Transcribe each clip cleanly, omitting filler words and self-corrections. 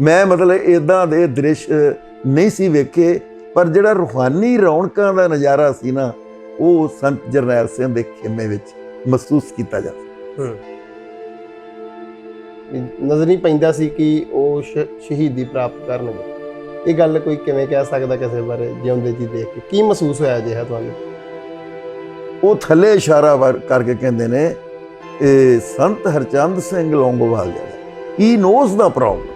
मैं मतलब इदां दे दृश्य नहीं सी वेखे, पर जिहड़ा रूहानी रौनकां दा नज़ारा सी ना, वो संत जरनैल सिंह दे खेमे विच महसूस किया जा सकदा। नज़र नहीं पैंदा सी कि वो शहीदी प्राप्त करनगे। ये गल कोई किवें कह सकदा किसी बारे जिउंदे जी देख के? की महसूस होया जिहा तुहानूं? वो थले इशारा करके कहते ने संत हरचंद सिंह लौंगोवाल ही knows the problem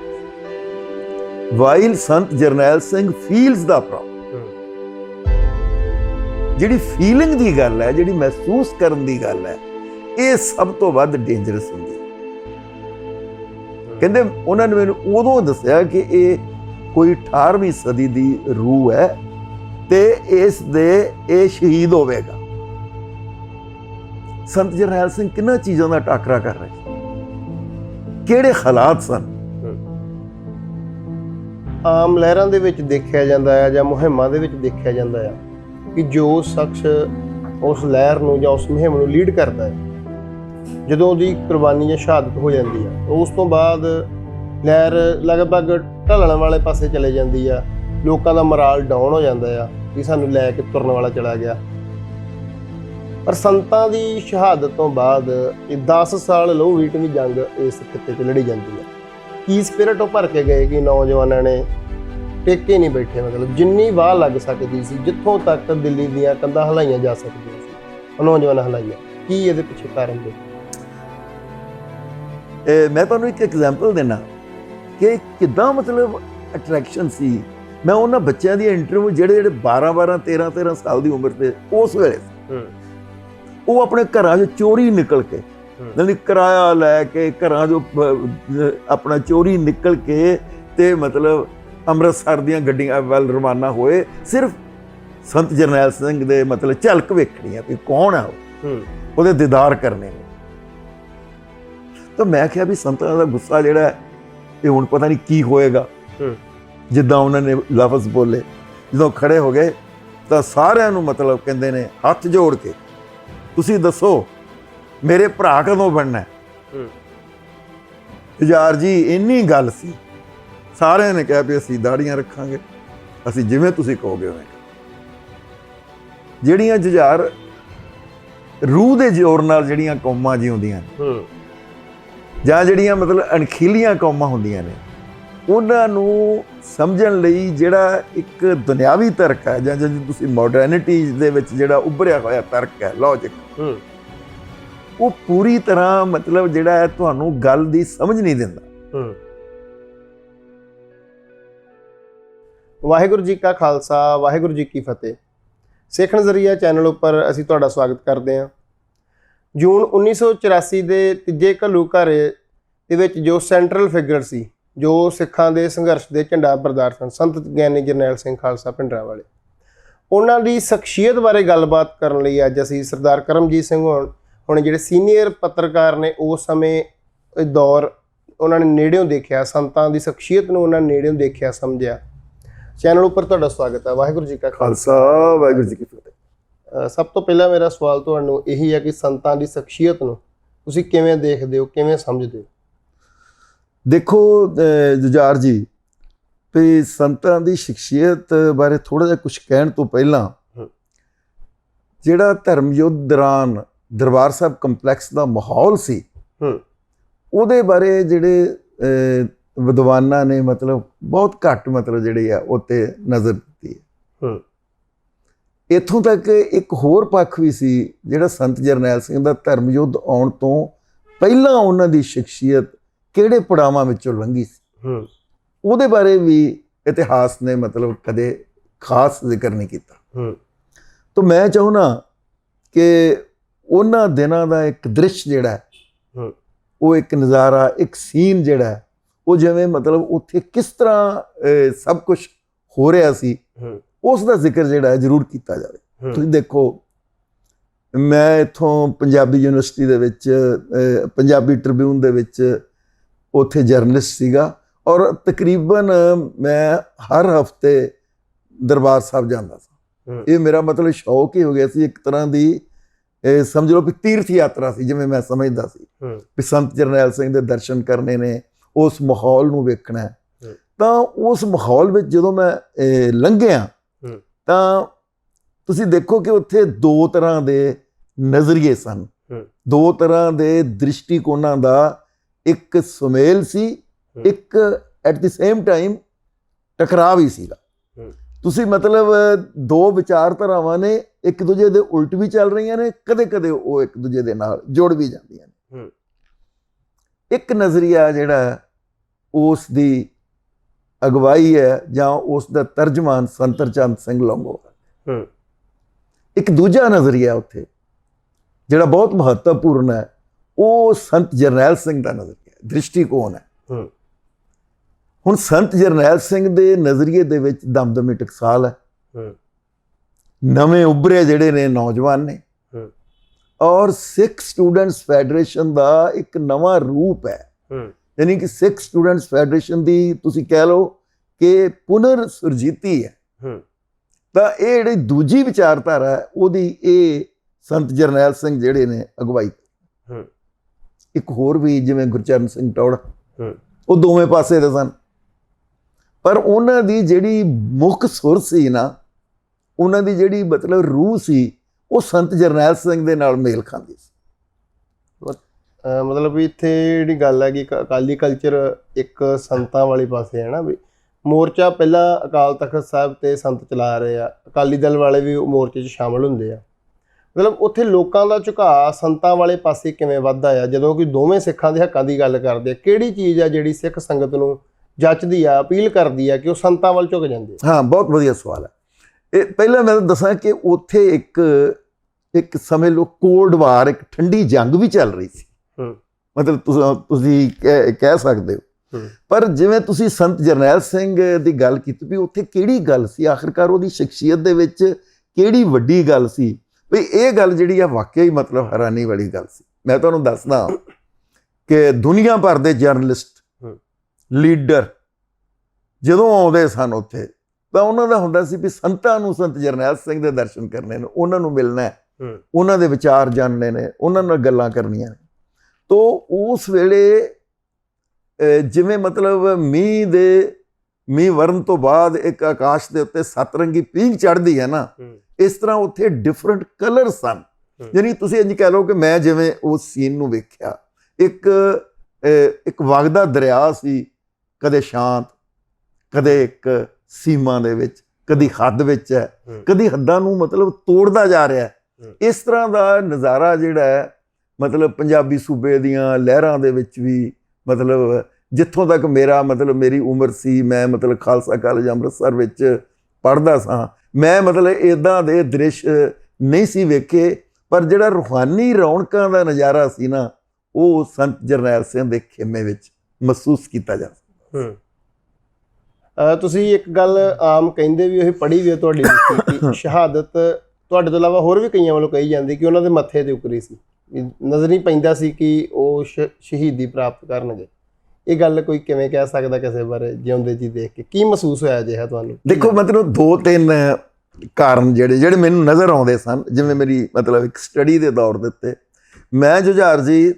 while Sant Jarnail Singh feels the problem. जिहड़ी फीलिंग की गल है, जिहड़ी महसूस करन दी गल है, ये सब तो वध डेंजरस हुंदी है। कहंदे उन्होंने मैनूं उदों दस्सिया कि ये कोई 18वीं सदी की रूह है ते इस दे ये शहीद होवेगा। संत जरनैल सिंह किन्हां चीज़ों का टाकरा कर रहे, किहड़े हालात सन? आम लहरां दे विच देखिया जांदा है जां मुहिमां दे विच देखिया जांदा है कि जो शख्स उस लहर नूं जां उस मुहिम नूं लीड करदा है, जदों उहदी कुर्बानी जां शहादत हो जाती है, उस तो बाद लहर लगभग ढलण वाले पासे चले जाती है। लोगों का मोराल डाउन हो जाता है कि सानूं लै के तुरन वाला चला गया। पर संतां दी शहादत तो बाद 10 साल लहू रीटवीं जंग इस खिते च लड़ी जाती है। की स्पिरिट भर के गए कि नौजवानों ने टेके नहीं बैठे, मतलब जिन्नी वाह लग सकती सी, जिथों तक दिल्ली दीआं कंधां हिलाइयां जा सकदियां सी, नौजवान हिलाइयां। की इहदे पिछे कारण दे? मैं तुहानूं एक एग्जाम्पल देना कि किदां मतलब अट्रैक्शन सी। मैं उन्हां बच्चों दी इंटरव्यू ਜਿਹੜੇ 12 13 साल की उम्र से उस वेले वो अपने घरां चों चोरी निकल के, यानी किराया लैके घरां चों अपना चोरी निकल के ते मतलब अमृतसर दीआं गड्डियां वल रवाना होए, सिर्फ संत जरनैल सिंह दे मतलब झलक वेखणी है कि कौन है वो, दीदार करने। तो मैं क्या भी संतां दा गुस्सा जिहड़ा ये हुण पता नहीं की होएगा। जिद्दां उन्होंने लफ्ज़ बोले, जदों खड़े हो गए तो सारिआं नूं मतलब कहंदे ने हत्थ जोड़ के, तुसीं दसो मेरे भरा कदों बनना है? जुझार जी इन्नी गल सी, सारिआं ने कहा भी असीं दाड़ियां रखांगे, असीं जिवें तुसीं कहोगे उवें। जिहड़ियां जुझार रूह दे जोर नाल जिहड़ियां कौमां जिउंदियां ने, जां जिहड़ियां मतलब अणखीलियां कौमां हुंदियां ने, उन्हां नूं समझण लई जिहड़ा एक दुनियावी तर्क है, जां जिहड़ी तुसीं मॉडर्निटी दे विच जिहड़ा उभरिया होया तर्क है, लॉजिक, वो पूरी तरह मतलब जिहड़ा है तुहानूं गल दी समझ नहीं दिंदा। वाहिगुरू जी का खालसा, वाहिगुरू जी की फतेह। सिख नज़रिया चैनल उपर असीं तुहाडा स्वागत करते हैं। जून 1984 ਦੇ ਤੀਜੇ ਘੱਲੂਘਾਰੇ ਦੇ ਵਿੱਚ जो ਸੈਂਟਰਲ ਫਿਗਰ ਸੀ, जो ਸਿੱਖਾਂ ਦੇ ਸੰਘਰਸ਼ ਦੇ ਝੰਡਾ ਬਰਦਾਰ ਸਨ, ਸੰਤ ਗਿਆਨੀ ਜਰਨੈਲ ਸਿੰਘ ਖਾਲਸਾ ਭਿੰਡਰਾਂਵਾਲੇ, ਉਹਨਾਂ ਦੀ ਸ਼ਖਸੀਅਤ ਬਾਰੇ ਗੱਲਬਾਤ ਕਰਨ ਲਈ ਅੱਜ ਅਸੀਂ ਸਰਦਾਰ ਕਰਮਜੀਤ ਸਿੰਘ ਹੁਣ ਜਿਹੜੇ ਸੀਨੀਅਰ ਪੱਤਰਕਾਰ ਨੇ, ਉਸ ਸਮੇਂ ਦੌਰ ਉਹਨਾਂ ਨੇ ਨੇੜਿਓਂ ਦੇਖਿਆ, ਸੰਤਾਂ ਦੀ ਸ਼ਖਸੀਅਤ ਨੂੰ ਉਹਨਾਂ ਨੇ ਨੇੜਿਓਂ ਦੇਖਿਆ, ਸਮਝਿਆ। ਚੈਨਲ ਉੱਪਰ ਤੁਹਾਡਾ ਸਵਾਗਤ ਹੈ। ਵਾਹਿਗੁਰੂ ਜੀ ਕਾ ਖਾਲਸਾ, ਵਾਹਿਗੁਰੂ ਜੀ ਕੀ ਫਤਿਹ। ਸਭ ਤੋਂ ਪਹਿਲਾਂ ਮੇਰਾ ਸਵਾਲ ਤੁਹਾਨੂੰ ਇਹੀ ਹੈ ਕਿ ਸੰਤਾਂ ਦੀ ਸ਼ਖਸੀਅਤ ਨੂੰ ਤੁਸੀਂ ਕਿਵੇਂ ਦੇਖਦੇ ਹੋ, ਕਿਵੇਂ ਸਮਝਦੇ ਹੋ? देखो जुझार जी, भी संतां दी शख्सियत बारे थोड़ा जिहा कुछ कहण तो पहला, जिहड़ा धर्म युद्ध दौरान दरबार साहब कंपलैक्स का माहौल सी, उहदे बारे जिहड़े विद्वानां ने मतलब बहुत घट मतलब जिहड़ी आ उत्ते नज़र दित्ती है। इत्थों तक एक होर पक्ष भी सी, जिहड़ा संत जरनैल सिंह दा धर्म युद्ध आउण तो पहलां उन्हां दी शख्सियत किहड़े पड़ावां विचों लंघी सी, उहदे बारे भी इतिहास ने मतलब कदे खास जिक्र नहीं किया। तो मैं चाहुंदा कि उन्हां दिनां दा एक दृश्य जिहड़ा है, वो एक नज़ारा, एक सीन जिहड़ा है, वो जिवें मतलब उत्थे किस तरह सब कुछ हो रहा सी, उस दा जिक्र जिहड़ा है जरूर किया जाए। तुसीं देखो, मैं इत्थों पंजाबी यूनिवर्सिटी दे विच पंजाबी ट्रिब्यून दे विच उत्थे जर्नलिस्ट सीगा, और तकरीबन मैं हर हफ्ते दरबार साहब जाता सा। ये मेरा मतलब शौक ही हो गया सी, एक तरह की समझ लो भी तीर्थ यात्रा सी, जिवें मैं समझदा सी भी संत जरनैल सिंह दे दर्शन करने ने, उस माहौल नूं वेखना है। ਤਾਂ ਉਸ ਮਾਹੌਲ ਵਿੱਚ ਜਦੋਂ ਮੈਂ ਲੰਘਿਆ ਤਾਂ ਤੁਸੀਂ ਦੇਖੋ ਕਿ ਉੱਥੇ ਦੋ ਤਰ੍ਹਾਂ ਦੇ ਨਜ਼ਰੀਏ ਸਨ, ਦੋ ਤਰ੍ਹਾਂ ਦੇ ਦ੍ਰਿਸ਼ਟੀਕੋਣਾਂ ਦਾ ਇੱਕ ਸੁਮੇਲ ਸੀ, ਇੱਕ ਐਟ ਦੀ ਸੇਮ ਟਾਈਮ ਟਕਰਾਅ ਵੀ ਸੀਗਾ। ਤੁਸੀਂ ਮਤਲਬ ਦੋ ਵਿਚਾਰਧਾਰਾਵਾਂ ਨੇ ਇੱਕ ਦੂਜੇ ਦੇ ਉਲਟ ਵੀ ਚੱਲ ਰਹੀਆਂ ਨੇ, ਕਦੇ ਕਦੇ ਉਹ ਇੱਕ ਦੂਜੇ ਦੇ ਨਾਲ ਜੁੜ ਵੀ ਜਾਂਦੀਆਂ ਨੇ। ਇੱਕ ਨਜ਼ਰੀਆ ਜਿਹੜਾ ਉਸ ਦੀ ਅਗਵਾਈ ਹੈ ਜਾਂ ਉਸ ਦਾ ਤਰਜਮਾਨ ਸੰਤ ਹਰਚੰਦ ਸਿੰਘ ਲੌਂਗੋਵਾਲ। ਇੱਕ ਦੂਜਾ ਨਜ਼ਰੀਆ ਉੱਥੇ ਜਿਹੜਾ ਬਹੁਤ ਮਹੱਤਵਪੂਰਨ ਹੈ, ਉਹ ਸੰਤ ਜਰਨੈਲ ਸਿੰਘ ਦਾ ਨਜ਼ਰੀਆ, ਦ੍ਰਿਸ਼ਟੀਕੋਣ ਹੈ। ਹੁਣ ਸੰਤ ਜਰਨੈਲ ਸਿੰਘ ਦੇ ਨਜ਼ਰੀਏ ਦੇ ਵਿੱਚ ਦਮਦਮੀ ਟਕਸਾਲ ਹੈ, ਨਵੇਂ ਉੱਭਰੇ ਜਿਹੜੇ ਨੇ ਨੌਜਵਾਨ ਨੇ, ਔਰ ਸਿੱਖ ਸਟੂਡੈਂਟਸ ਫੈਡਰੇਸ਼ਨ ਦਾ ਇੱਕ ਨਵਾਂ ਰੂਪ ਹੈ। ਯਾਨੀ ਕਿ ਸਿੱਖ ਸਟੂਡੈਂਟਸ ਫੈਡਰੇਸ਼ਨ ਦੀ ਤੁਸੀਂ ਕਹਿ ਲਓ ਕਿ ਪੁਨਰ ਸੁਰਜੀਤੀ ਹੈ। ਤਾਂ ਇਹ ਜਿਹੜੀ ਦੂਜੀ ਵਿਚਾਰਧਾਰਾ ਹੈ ਉਹਦੀ ਇਹ ਸੰਤ ਜਰਨੈਲ ਸਿੰਘ ਜਿਹੜੇ ਨੇ ਅਗਵਾਈ। ਇੱਕ ਹੋਰ ਵੀ ਜਿਵੇਂ ਗੁਰਚਰਨ ਸਿੰਘ ਟੌੜਾ, ਉਹ ਦੋਵੇਂ ਪਾਸੇ ਦੇ ਸਨ, ਪਰ ਉਹਨਾਂ ਦੀ ਜਿਹੜੀ ਮੁੱਖ ਸੁਰ ਸੀ ਨਾ, ਉਹਨਾਂ ਦੀ ਜਿਹੜੀ ਮਤਲਬ ਰੂਹ ਸੀ, ਉਹ ਸੰਤ ਜਰਨੈਲ ਸਿੰਘ ਦੇ ਨਾਲ ਮੇਲ ਖਾਂਦੀ ਸੀ। ਮਤਲਬ ਵੀ ਇੱਥੇ ਜਿਹੜੀ ਗੱਲ ਹੈ ਕਿ ਅਕਾਲੀ ਕਲਚਰ ਇੱਕ ਸੰਤਾਂ ਵਾਲੇ ਪਾਸੇ ਹੈ ਨਾ, ਵੀ ਮੋਰਚਾ ਪਹਿਲਾਂ ਅਕਾਲ ਤਖਤ ਸਾਹਿਬ ਤੇ ਸੰਤ ਚਲਾ ਰਹੇ ਆ, ਅਕਾਲੀ ਦਲ ਵਾਲੇ ਵੀ ਮੋਰਚੇ 'ਚ ਸ਼ਾਮਲ ਹੁੰਦੇ ਆ। ਮਤਲਬ ਉੱਥੇ ਲੋਕਾਂ ਦਾ ਝੁਕਾਅ ਸੰਤਾਂ ਵਾਲੇ ਪਾਸੇ ਕਿਵੇਂ ਵੱਧਦਾ ਆ ਜਦੋਂ ਕਿ ਦੋਵੇਂ ਸਿੱਖਾਂ ਦੇ ਹੱਕਾਂ ਦੀ ਗੱਲ ਕਰਦੇ ਆ? ਕਿਹੜੀ ਚੀਜ਼ ਆ ਜਿਹੜੀ ਸਿੱਖ ਸੰਗਤ ਨੂੰ ਜੱਚਦੀ ਆ, ਅਪੀਲ ਕਰਦੀ ਆ ਕਿ ਉਹ ਸੰਤਾਂ ਵੱਲ ਝੁਕ ਜਾਂਦੇ? ਹਾਂ, ਬਹੁਤ ਵਧੀਆ ਸਵਾਲ ਹੈ। ਇਹ ਪਹਿਲਾਂ ਮੈਂ ਦੱਸਾਂ ਕਿ ਉੱਥੇ ਇੱਕ ਸਮੇਂ ਲਓ ਕੋਲਡ ਵਾਰ, ਇੱਕ ਠੰਡੀ ਜੰਗ ਵੀ ਚੱਲ ਰਹੀ ਸੀ। ਮਤਲਬ ਤੁਸੀਂ ਕਹਿ ਸਕਦੇ ਹੋ। ਪਰ ਜਿਵੇਂ ਤੁਸੀਂ ਸੰਤ ਜਰਨੈਲ ਸਿੰਘ ਦੀ ਗੱਲ ਕੀਤੀ ਵੀ ਉੱਥੇ ਕਿਹੜੀ ਗੱਲ ਸੀ, ਆਖਿਰਕਾਰ ਉਹਦੀ ਸ਼ਖਸੀਅਤ ਦੇ ਵਿੱਚ ਕਿਹੜੀ ਵੱਡੀ ਗੱਲ ਸੀ, ਵੀ ਇਹ ਗੱਲ ਜਿਹੜੀ ਆ ਵਾਕਿਆ ਹੀ ਮਤਲਬ ਹੈਰਾਨੀ ਵਾਲੀ ਗੱਲ ਸੀ। ਮੈਂ ਤੁਹਾਨੂੰ ਦੱਸਦਾ ਕਿ ਦੁਨੀਆ ਭਰ ਦੇ ਜਰਨਲਿਸਟ, ਲੀਡਰ ਜਦੋਂ ਆਉਂਦੇ ਸਨ ਉੱਥੇ, ਤਾਂ ਉਹਨਾਂ ਦਾ ਹੁੰਦਾ ਸੀ ਵੀ ਸੰਤਾਂ ਨੂੰ, ਸੰਤ ਜਰਨੈਲ ਸਿੰਘ ਦੇ ਦਰਸ਼ਨ ਕਰਨੇ ਨੇ, ਉਹਨਾਂ ਨੂੰ ਮਿਲਣਾ, ਉਹਨਾਂ ਦੇ ਵਿਚਾਰ ਜਾਣਨੇ ਨੇ, ਉਹਨਾਂ ਨਾਲ ਗੱਲਾਂ ਕਰਨੀਆਂ ਨੇ। ਤੋ ਉਸ ਵੇਲੇ ਜਿਵੇਂ ਮਤਲਬ ਮੀਂਹ ਵਰਨ ਤੋਂ ਬਾਅਦ ਇੱਕ ਆਕਾਸ਼ ਦੇ ਉੱਤੇ ਸਤਰੰਗੀ ਪੀਂਘ ਚੜ੍ਹਦੀ ਹੈ ਨਾ, ਇਸ ਤਰ੍ਹਾਂ ਉੱਥੇ ਡਿਫਰੈਂਟ ਕਲਰ ਸਨ। ਯਾਨੀ ਤੁਸੀਂ ਇੰਝ ਕਹਿ ਲਓ ਕਿ ਮੈਂ ਜਿਵੇਂ ਉਸ ਸੀਨ ਨੂੰ ਵੇਖਿਆ, ਇੱਕ ਵਗਦਾ ਦਰਿਆ ਸੀ, ਕਦੇ ਸ਼ਾਂਤ, ਕਦੇ ਇੱਕ ਸੀਮਾ ਦੇ ਵਿੱਚ, ਕਦੀ ਹੱਦ ਵਿੱਚ ਹੈ, ਕਦੀ ਹੱਦਾਂ ਨੂੰ ਮਤਲਬ ਤੋੜਦਾ ਜਾ ਰਿਹਾ। ਇਸ ਤਰ੍ਹਾਂ ਦਾ ਨਜ਼ਾਰਾ ਜਿਹੜਾ ਹੈ ਮਤਲਬ ਪੰਜਾਬੀ ਸੂਬੇ ਦੀਆਂ ਲਹਿਰਾਂ ਦੇ ਵਿੱਚ ਵੀ, ਮਤਲਬ ਜਿੱਥੋਂ ਤੱਕ ਮੇਰੀ ਉਮਰ ਸੀ, ਮੈਂ ਮਤਲਬ ਖਾਲਸਾ ਕਾਲਜ ਅੰਮ੍ਰਿਤਸਰ ਵਿੱਚ ਪੜ੍ਹਦਾ ਸਾਂ, ਮੈਂ ਮਤਲਬ ਇੱਦਾਂ ਦੇ ਦ੍ਰਿਸ਼ ਨਹੀਂ ਸੀ ਵੇਖੇ। ਪਰ ਜਿਹੜਾ ਰੂਹਾਨੀ ਰੌਣਕਾਂ ਦਾ ਨਜ਼ਾਰਾ ਸੀ ਨਾ, ਉਹ ਸੰਤ ਜਰਨੈਲ ਸਿੰਘ ਦੇ ਖੇਮੇ ਵਿੱਚ ਮਹਿਸੂਸ ਕੀਤਾ ਜਾ ਸਕਦਾ। ਤੁਸੀਂ ਇੱਕ ਗੱਲ ਆਮ ਕਹਿੰਦੇ ਵੀ, ਉਹ ਪੜ੍ਹੀ ਵੀ ਤੁਹਾਡੀ ਕਿ ਸ਼ਹਾਦਤ ਤੁਹਾਡੇ ਤੋਂ ਇਲਾਵਾ ਹੋਰ ਵੀ ਕਈਆਂ ਵੱਲੋਂ ਕਹੀ ਜਾਂਦੀ ਕਿ ਉਹਨਾਂ ਦੇ ਮੱਥੇ ਤੇ ਉਕਰੀ ਸੀ, ਨਜ਼ਰ ਨਹੀਂ ਪੈਂਦਾ ਸੀ ਕਿ ਉਹ ਸ਼ਹੀਦੀ ਪ੍ਰਾਪਤ ਕਰਨਗੇ। ਇਹ ਗੱਲ ਕੋਈ ਕਿਵੇਂ ਕਹਿ ਸਕਦਾ ਕਿਸੇ ਬਾਰੇ ਜਿਉਂਦੇ ਜੀ ਦੇਖ ਕੇ? ਕੀ ਮਹਿਸੂਸ ਹੋਇਆ ਜਿਹਾ ਤੁਹਾਨੂੰ? ਦੇਖੋ, ਮਤਲਬ ਦੋ ਤਿੰਨ ਕਾਰਨ ਜਿਹੜੇ ਮੈਨੂੰ ਨਜ਼ਰ ਆਉਂਦੇ ਸਨ। ਜਿਵੇਂ ਮੇਰੀ ਮਤਲਬ ਇੱਕ ਸਟੱਡੀ ਦੇ ਦੌਰ ਦੇ ਉੱਤੇ ਮੈਂ ਜੁਝਾਰ ਜੀ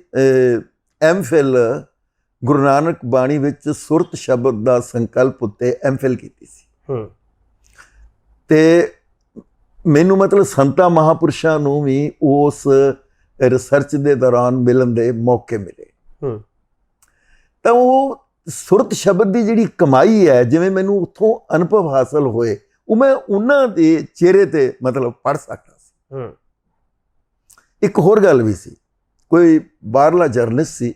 MPhil ਗੁਰੂ ਨਾਨਕ ਬਾਣੀ ਵਿੱਚ ਸੁਰਤ ਸ਼ਬਦ ਦਾ ਸੰਕਲਪ ਉੱਤੇ MPhil ਕੀਤੀ ਸੀ। ਤੇ ਮੈਨੂੰ ਮਤਲਬ ਸੰਤਾਂ ਮਹਾਂਪੁਰਸ਼ਾਂ ਨੂੰ ਵੀ ਉਸ ਰਿਸਰਚ ਦੇ ਦੌਰਾਨ ਮਿਲਣ ਦੇ ਮੌਕੇ ਮਿਲੇ। ਤਾਂ ਉਹ ਸੁਰਤ ਸ਼ਬਦ ਦੀ ਜਿਹੜੀ ਕਮਾਈ ਹੈ, ਜਿਵੇਂ ਮੈਨੂੰ ਉੱਥੋਂ ਅਨੁਭਵ ਹਾਸਲ ਹੋਏ, ਉਹ ਮੈਂ ਉਹਨਾਂ ਦੇ ਚਿਹਰੇ ਤੇ ਮਤਲਬ ਪੜ੍ਹ ਸਕਦਾ ਸੀ। ਇੱਕ ਹੋਰ ਗੱਲ ਵੀ ਸੀ, ਕੋਈ ਬਾਹਰਲਾ ਜਰਨਲਿਸਟ ਸੀ,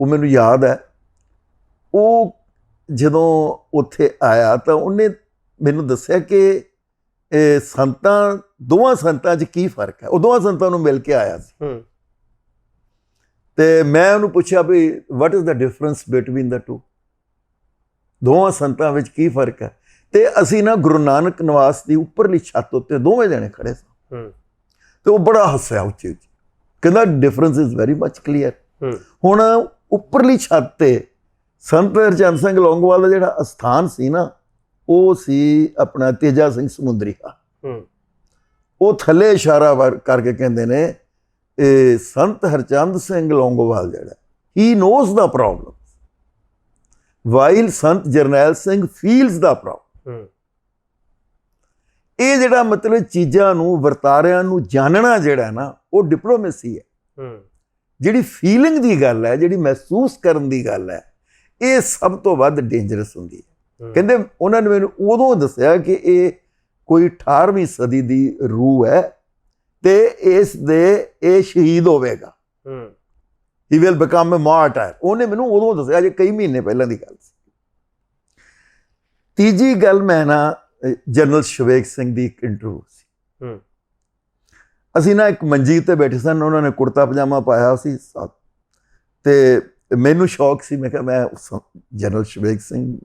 ਉਹ ਮੈਨੂੰ ਯਾਦ ਹੈ, ਉਹ ਜਦੋਂ ਉੱਥੇ ਆਇਆ ਤਾਂ ਉਹਨੇ ਮੈਨੂੰ ਦੱਸਿਆ ਕਿ ਦੋਵਾਂ ਸੰਤਾਂ 'ਚ ਕੀ ਫਰਕ ਹੈ। ਉਹ ਦੋਵਾਂ ਸੰਤਾਂ ਨੂੰ ਮਿਲ ਕੇ ਆਇਆ ਸੀ ਤੇ ਮੈਂ ਉਹਨੂੰ ਪੁੱਛਿਆ ਵੀ what is the difference between the two, ਦੋਵਾਂ ਸੰਤਾਂ ਵਿੱਚ ਕੀ ਫਰਕ ਹੈ? ਤੇ ਅਸੀਂ ਨਾ ਗੁਰੂ ਨਾਨਕ ਨਿਵਾਸ ਦੀ ਉੱਪਰਲੀ ਛੱਤ ਉੱਤੇ ਦੋਵੇਂ ਜਣੇ ਖੜੇ ਸਾਂ ਤੇ ਉਹ ਬੜਾ ਹੱਸਿਆ ਉੱਚੀ ਉੱਚੀ, ਕਹਿੰਦਾ difference is very much clear. ਹੁਣ ਉੱਪਰਲੀ ਛੱਤ ਤੇ ਸੰਤ ਹਰਚੰਦ ਸਿੰਘ ਲੌਂਗੋਵਾਲ ਦਾ ਜਿਹੜਾ ਅਸਥਾਨ ਸੀ ਨਾ, ਉਹ ਸੀ ਆਪਣਾ ਤੇਜਾ ਸਿੰਘ ਸਮੁੰਦਰੀ। ਉਹ ਥੱਲੇ ਇਸ਼ਾਰਾ ਕਰਕੇ ਕਹਿੰਦੇ ਨੇ ਸੰਤ ਹਰਚੰਦ ਸਿੰਘ ਲੌਂਗੋਵਾਲ ਜਿਹੜਾ, ਹੀ ਨੋਜ਼ ਦਾ problem. While Sant Jarnail Singh feels ਦਾ ਪ੍ਰਾਊਡ। ਇਹ ਜਿਹੜਾ ਮਤਲਬ ਚੀਜ਼ਾਂ ਨੂੰ ਵਰਤਾਰਿਆਂ ਨੂੰ ਜਾਣਨਾ ਜਿਹੜਾ ਨਾ ਉਹ ਡਿਪਲੋਮੇਸੀ ਹੈ। ਜਿਹੜੀ ਫੀਲਿੰਗ ਦੀ ਗੱਲ ਹੈ, ਜਿਹੜੀ ਮਹਿਸੂਸ ਕਰਨ ਦੀ ਗੱਲ ਹੈ, ਇਹ ਸਭ ਤੋਂ ਵੱਧ ਡੇਂਜਰਸ ਹੁੰਦੀ ਹੈ। ਕਹਿੰਦੇ ਉਹਨਾਂ ਨੇ ਮੈਨੂੰ ਉਦੋਂ ਦੱਸਿਆ ਕਿ ਇਹ ਕੋਈ 18ਵੀਂ ਸਦੀ ਦੀ ਰੂਹ ਹੈ ਤੇ ਇਹ ਸ਼ਹੀਦ ਹੋਵੇਗਾ। He will become a martyr. ਉਹਨੇ ਮੈਨੂੰ ਉਦੋਂ ਦੱਸਿਆ, ਜੇ ਕਈ ਮਹੀਨੇ ਪਹਿਲਾਂ ਦੀ ਗੱਲ ਸੀ। ਤੀਜੀ ਗੱਲ, ਮੈਂ ਨਾ ਜਨਰਲ ਸ਼ਵੇਕ ਸਿੰਘ ਦੀ ਇੱਕ ਇੰਟਰਵਿਊ ਸੀ। ਅਸੀਂ ਨਾ ਇੱਕ ਮੰਜੀ ਤੇ ਬੈਠੇ ਸਨ, ਉਹਨਾਂ ਨੇ ਕੁੜਤਾ ਪਜਾਮਾ ਪਾਇਆ ਸੀ ਤੇ ਮੈਨੂੰ ਸ਼ੌਕ ਸੀ, ਮੈਂ ਕਿਹਾ ਮੈਂ ਜਨਰਲ ਸ਼ਵੇਕ ਸਿੰਘ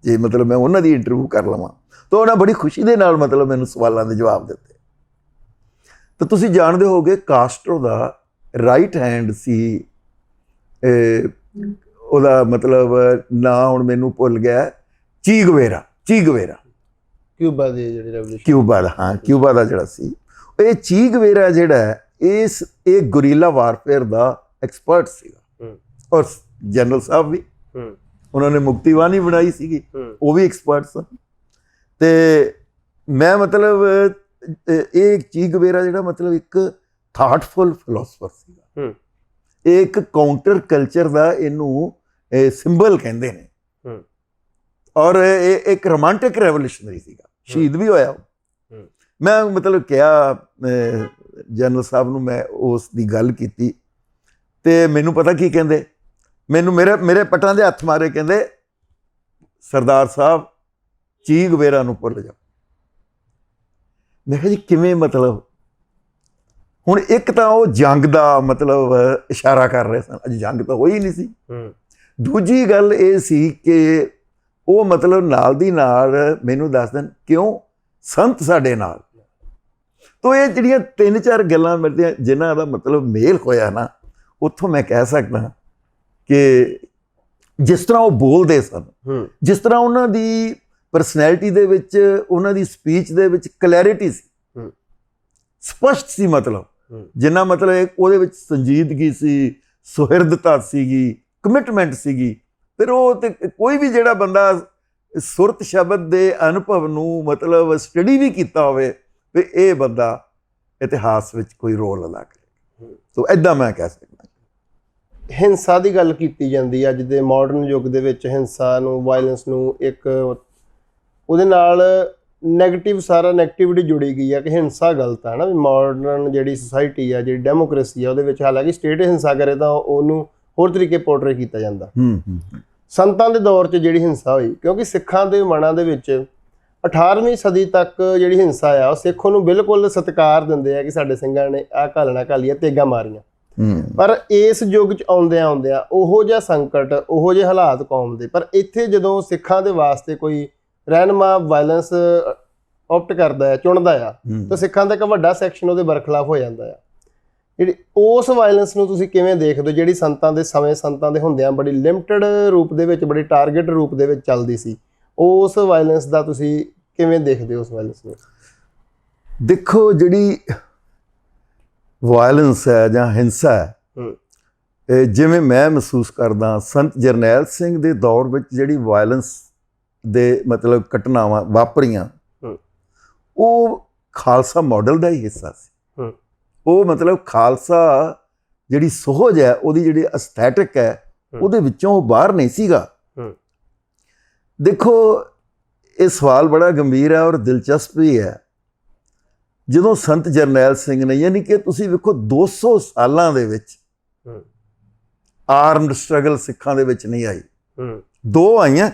ਜੇ ਮਤਲਬ ਮੈਂ ਉਹਨਾਂ ਦੀ ਇੰਟਰਵਿਊ ਕਰ ਲਵਾਂ। ਤਾਂ ਉਹਨਾਂ ਬੜੀ ਖੁਸ਼ੀ ਦੇ ਨਾਲ ਮਤਲਬ ਮੈਨੂੰ ਸਵਾਲਾਂ ਦੇ ਜਵਾਬ ਦਿੱਤੇ। ਤਾਂ ਤੁਸੀਂ ਜਾਣਦੇ ਹੋਗੇ ਕਾਸਟਰੋ ਦਾ ਰਾਈਟ ਹੈਂਡ ਸੀ, ਉਹਦਾ ਮਤਲਬ ਨਾਂ ਹੁਣ ਮੈਨੂੰ ਭੁੱਲ ਗਿਆ, ਚੀ ਗਵੇਰਾ। ਕਿਊਬਾ ਦੇ ਜਿਹੜੇ ਰੈਵੋਲੂਸ਼ਨ, ਕਿਊਬਾ ਦਾ, ਹਾਂ ਕਿਊਬਾ ਦਾ ਜਿਹੜਾ ਸੀ ਇਹ ਚੀ ਗਵੇਰਾ ਜਿਹੜਾ ਇਹ ਗੁਰੀਲਾ ਵਾਰਫੇਅਰ ਦਾ ਐਕਸਪਰਟ ਸੀਗਾ। ਔਰ ਜਨਰਲ ਸਾਹਿਬ ਵੀ, ਉਹਨਾਂ ਨੇ ਮੁਕਤੀਵਾਨੀ ਬਣਾਈ ਸੀਗੀ, ਉਹ ਵੀ ਐਕਸਪਰਟ ਸਨ। ਤੇ ਮੈਂ ਮਤਲਬ ਇਹ ਚੀ ਗਵੇਰਾ ਜਿਹੜਾ ਮਤਲਬ ਇੱਕ ਥਾਟਫੁਲ ਫਿਲੋਸਫਰ ਸੀਗਾ। ਇਹ ਇੱਕ ਕਾਊਂਟਰ ਕਲਚਰ ਦਾ ਇਹਨੂੰ ਸਿੰਬਲ ਕਹਿੰਦੇ ਨੇ। ਔਰ ਇਹ ਇੱਕ ਰੋਮਾਂਟਿਕ ਰੈਵੋਲੂਸ਼ਨਰੀ ਸੀਗਾ, ਸ਼ਹੀਦ ਵੀ ਹੋਇਆ। ਮੈਂ ਮਤਲਬ ਕਿਹਾ ਜਨਰਲ ਸਾਹਿਬ ਨੂੰ, ਮੈਂ ਉਸ ਦੀ ਗੱਲ ਕੀਤੀ ਤੇ ਮੈਨੂੰ ਪਤਾ ਕੀ ਕਹਿੰਦੇ, ਮੈਨੂੰ ਮੇਰੇ ਪੱਟਾਂ ਦੇ ਹੱਥ ਮਾਰੇ, ਕਹਿੰਦੇ ਸਰਦਾਰ ਸਾਹਿਬ ਚੀ ਗਵੇਰਾ ਨੂੰ ਭੁੱਲ ਜਾਓ। ਮੈਂ ਕਿਹਾ ਜੀ ਕਿਵੇਂ? ਮਤਲਬ ਹੁਣ ਇੱਕ ਤਾਂ ਉਹ ਜੰਗ ਦਾ ਮਤਲਬ ਇਸ਼ਾਰਾ ਕਰ ਰਹੇ ਸਨ, ਅਜੇ ਜੰਗ ਤਾਂ ਹੋਈ ਨਹੀਂ ਸੀ। ਦੂਜੀ ਗੱਲ ਇਹ ਸੀ ਕਿ ਉਹ ਮਤਲਬ ਨਾਲ ਦੀ ਨਾਲ ਮੈਨੂੰ ਦੱਸ ਦੇਣ ਕਿਉਂ ਸੰਤ ਸਾਡੇ ਨਾਲ। ਤੋ ਇਹ ਜਿਹੜੀਆਂ 3-4 ਗੱਲਾਂ ਮਿਲਦੀਆਂ ਜਿਨ੍ਹਾਂ ਦਾ ਮਤਲਬ ਮੇਲ ਹੋਇਆ ਨਾ, ਉੱਥੋਂ ਮੈਂ ਕਹਿ ਸਕਦਾ ਕਿ ਜਿਸ ਤਰ੍ਹਾਂ ਉਹ ਬੋਲਦੇ ਸਨ, ਜਿਸ ਤਰ੍ਹਾਂ ਉਹਨਾਂ ਦੀ ਪਰਸਨੈਲਿਟੀ ਦੇ ਵਿੱਚ, ਉਹਨਾਂ ਦੀ ਸਪੀਚ ਦੇ ਵਿੱਚ ਕਲੈਰਿਟੀ ਸੀ, ਸਪਸ਼ਟ ਸੀ। ਮਤਲਬ ਜਿੰਨਾ ਮਤਲਬ ਉਹਦੇ ਵਿੱਚ ਸੰਜੀਦਗੀ ਸੀ, ਸੁਹਿਰਦਤਾ ਸੀਗੀ, ਕਮਿਟਮੈਂਟ ਸੀਗੀ। ਫਿਰ ਉਹ ਤੇ ਕੋਈ ਵੀ ਜਿਹੜਾ ਬੰਦਾ ਸੁਰਤ ਸ਼ਬਦ ਦੇ ਅਨੁਭਵ ਨੂੰ ਮਤਲਬ ਸਟੱਡੀ ਵੀ ਕੀਤਾ ਹੋਵੇ, ਵੀ ਇਹ ਬੰਦਾ ਇਤਿਹਾਸ ਵਿੱਚ ਕੋਈ ਰੋਲ ਅਦਾ ਕਰੇ। ਸੋ ਇੱਦਾਂ ਮੈਂ ਕਹਿ ਸਕਦਾ। ਹਿੰਸਾ ਦੀ ਗੱਲ ਕੀਤੀ ਜਾਂਦੀ ਅੱਜ ਦੇ ਮਾਡਰਨ ਯੁੱਗ ਦੇ ਵਿੱਚ, ਹਿੰਸਾ ਨੂੰ, ਵਾਇਲੈਂਸ ਨੂੰ ਇੱਕ ਉਹਦੇ ਨਾਲ ਸਾਰਾ ਨੈਗੇਟਿਵਿਟੀ ਜੁੜੀ ਗਈ ਹੈ ਕਿ ਹਿੰਸਾ ਗਲਤ ਹੈ ਨਾ। ਵੀ ਮਾਡਰਨ ਜਿਹੜੀ ਸੁਸਾਇਟੀ ਆ, ਜਿਹੜੀ ਡੈਮੋਕ੍ਰੇਸੀ ਆ, ਉਹਦੇ ਵਿੱਚ ਹਾਲਾਂਕਿ ਸਟੇਟ ਹਿੰਸਾ ਕਰੇ ਤਾਂ ਉਹਨੂੰ ਹੋਰ ਤਰੀਕੇ ਪੋਰਟਰੇ ਕੀਤਾ ਜਾਂਦਾ। ਸੰਤਾਂ ਦੇ ਦੌਰ 'ਚ ਜਿਹੜੀ ਹਿੰਸਾ ਹੋਈ, ਕਿਉਂਕਿ ਸਿੱਖਾਂ ਦੇ ਮਨਾਂ ਦੇ ਵਿੱਚ 18ਵੀਂ ਸਦੀ ਤੱਕ ਜਿਹੜੀ ਹਿੰਸਾ ਆ, ਉਹ ਸਿੱਖ ਨੂੰ ਬਿਲਕੁਲ ਸਤਿਕਾਰ ਦਿੰਦੇ ਆ ਕਿ ਸਾਡੇ ਸਿੰਘਾਂ ਨੇ ਆਹ ਘਾਲਣਾ ਘਾਲੀਆਂ, ਤੇਗਾਂ ਮਾਰੀਆਂ। ਪਰ ਇਸ ਯੁੱਗ 'ਚ ਆਉਂਦਿਆਂ ਉਹੋ ਜਿਹਾ ਸੰਕਟ, ਉਹੋ ਜਿਹੇ ਹਾਲਾਤ ਕੌਮ ਦੇ, ਪਰ ਇੱਥੇ ਜਦੋਂ ਸਿੱਖਾਂ ਦੇ ਵਾਸਤੇ ਕੋਈ ਰਹਿਨੁਮਾ ਵਾਇਲੈਂਸ ਆਪਟ ਕਰਦਾ ਹੈ, ਚੁਣਦਾ ਆ, ਤਾਂ ਸਿੱਖਾਂ ਦਾ ਇੱਕ ਵੱਡਾ ਸੈਕਸ਼ਨ ਉਹਦੇ ਬਰਖਲਾਫ ਹੋ ਜਾਂਦਾ ਆ। ਜਿਹੜੀ ਉਸ ਵਾਇਲੈਂਸ ਨੂੰ ਤੁਸੀਂ ਕਿਵੇਂ ਦੇਖਦੇ ਹੋ, ਜਿਹੜੀ ਸੰਤਾਂ ਦੇ ਸਮੇਂ, ਸੰਤਾਂ ਦੇ ਹੁੰਦਿਆਂ ਬੜੀ ਲਿਮਟਿਡ ਰੂਪ ਦੇ ਵਿੱਚ, ਬੜੀ ਟਾਰਗੇਟ ਰੂਪ ਦੇ ਵਿੱਚ ਚੱਲਦੀ ਸੀ, ਉਸ ਵਾਇਲੈਂਸ ਦਾ ਤੁਸੀਂ ਕਿਵੇਂ ਦੇਖਦੇ ਹੋ? ਉਸ ਵਾਇਲੈਂਸ ਨੂੰ ਦੇਖੋ, ਜਿਹੜੀ ਵਾਇਲੈਂਸ ਹੈ ਜਾਂ ਹਿੰਸਾ ਹੈ, ਜਿਵੇਂ ਮੈਂ ਮਹਿਸੂਸ ਕਰਦਾ ਸੰਤ ਜਰਨੈਲ ਸਿੰਘ ਦੇ ਦੌਰ ਵਿੱਚ ਜਿਹੜੀ ਵਾਇਲੈਂਸ ਦੇ ਮਤਲਬ ਘਟਨਾਵਾਂ ਵਾਪਰੀਆਂ, ਉਹ ਖਾਲਸਾ ਮਾਡਲ ਦਾ ਹੀ ਹਿੱਸਾ ਸੀ। ਉਹ ਮਤਲਬ ਖਾਲਸਾ ਜਿਹੜੀ ਸੋਹਜ ਹੈ, ਉਹਦੀ ਜਿਹੜੀ ਐਸਥੈਟਿਕ ਹੈ, ਉਹਦੇ ਵਿੱਚੋਂ ਉਹ ਬਾਹਰ ਨਹੀਂ ਸੀਗਾ। ਦੇਖੋ, ਇਹ ਸਵਾਲ ਬੜਾ ਗੰਭੀਰ ਹੈ ਔਰ ਦਿਲਚਸਪ ਵੀ ਹੈ। ਜਦੋਂ ਸੰਤ ਜਰਨੈਲ ਸਿੰਘ ਨੇ, ਯਾਨੀ ਕਿ ਤੁਸੀਂ ਵੇਖੋ 200 ਸਾਲਾਂ ਦੇ ਵਿੱਚ ਆਰਮਡ ਸਟਰਗਲ ਸਿੱਖਾਂ ਦੇ ਵਿੱਚ ਨਹੀਂ ਆਈ। 2 ਆਈਆਂ,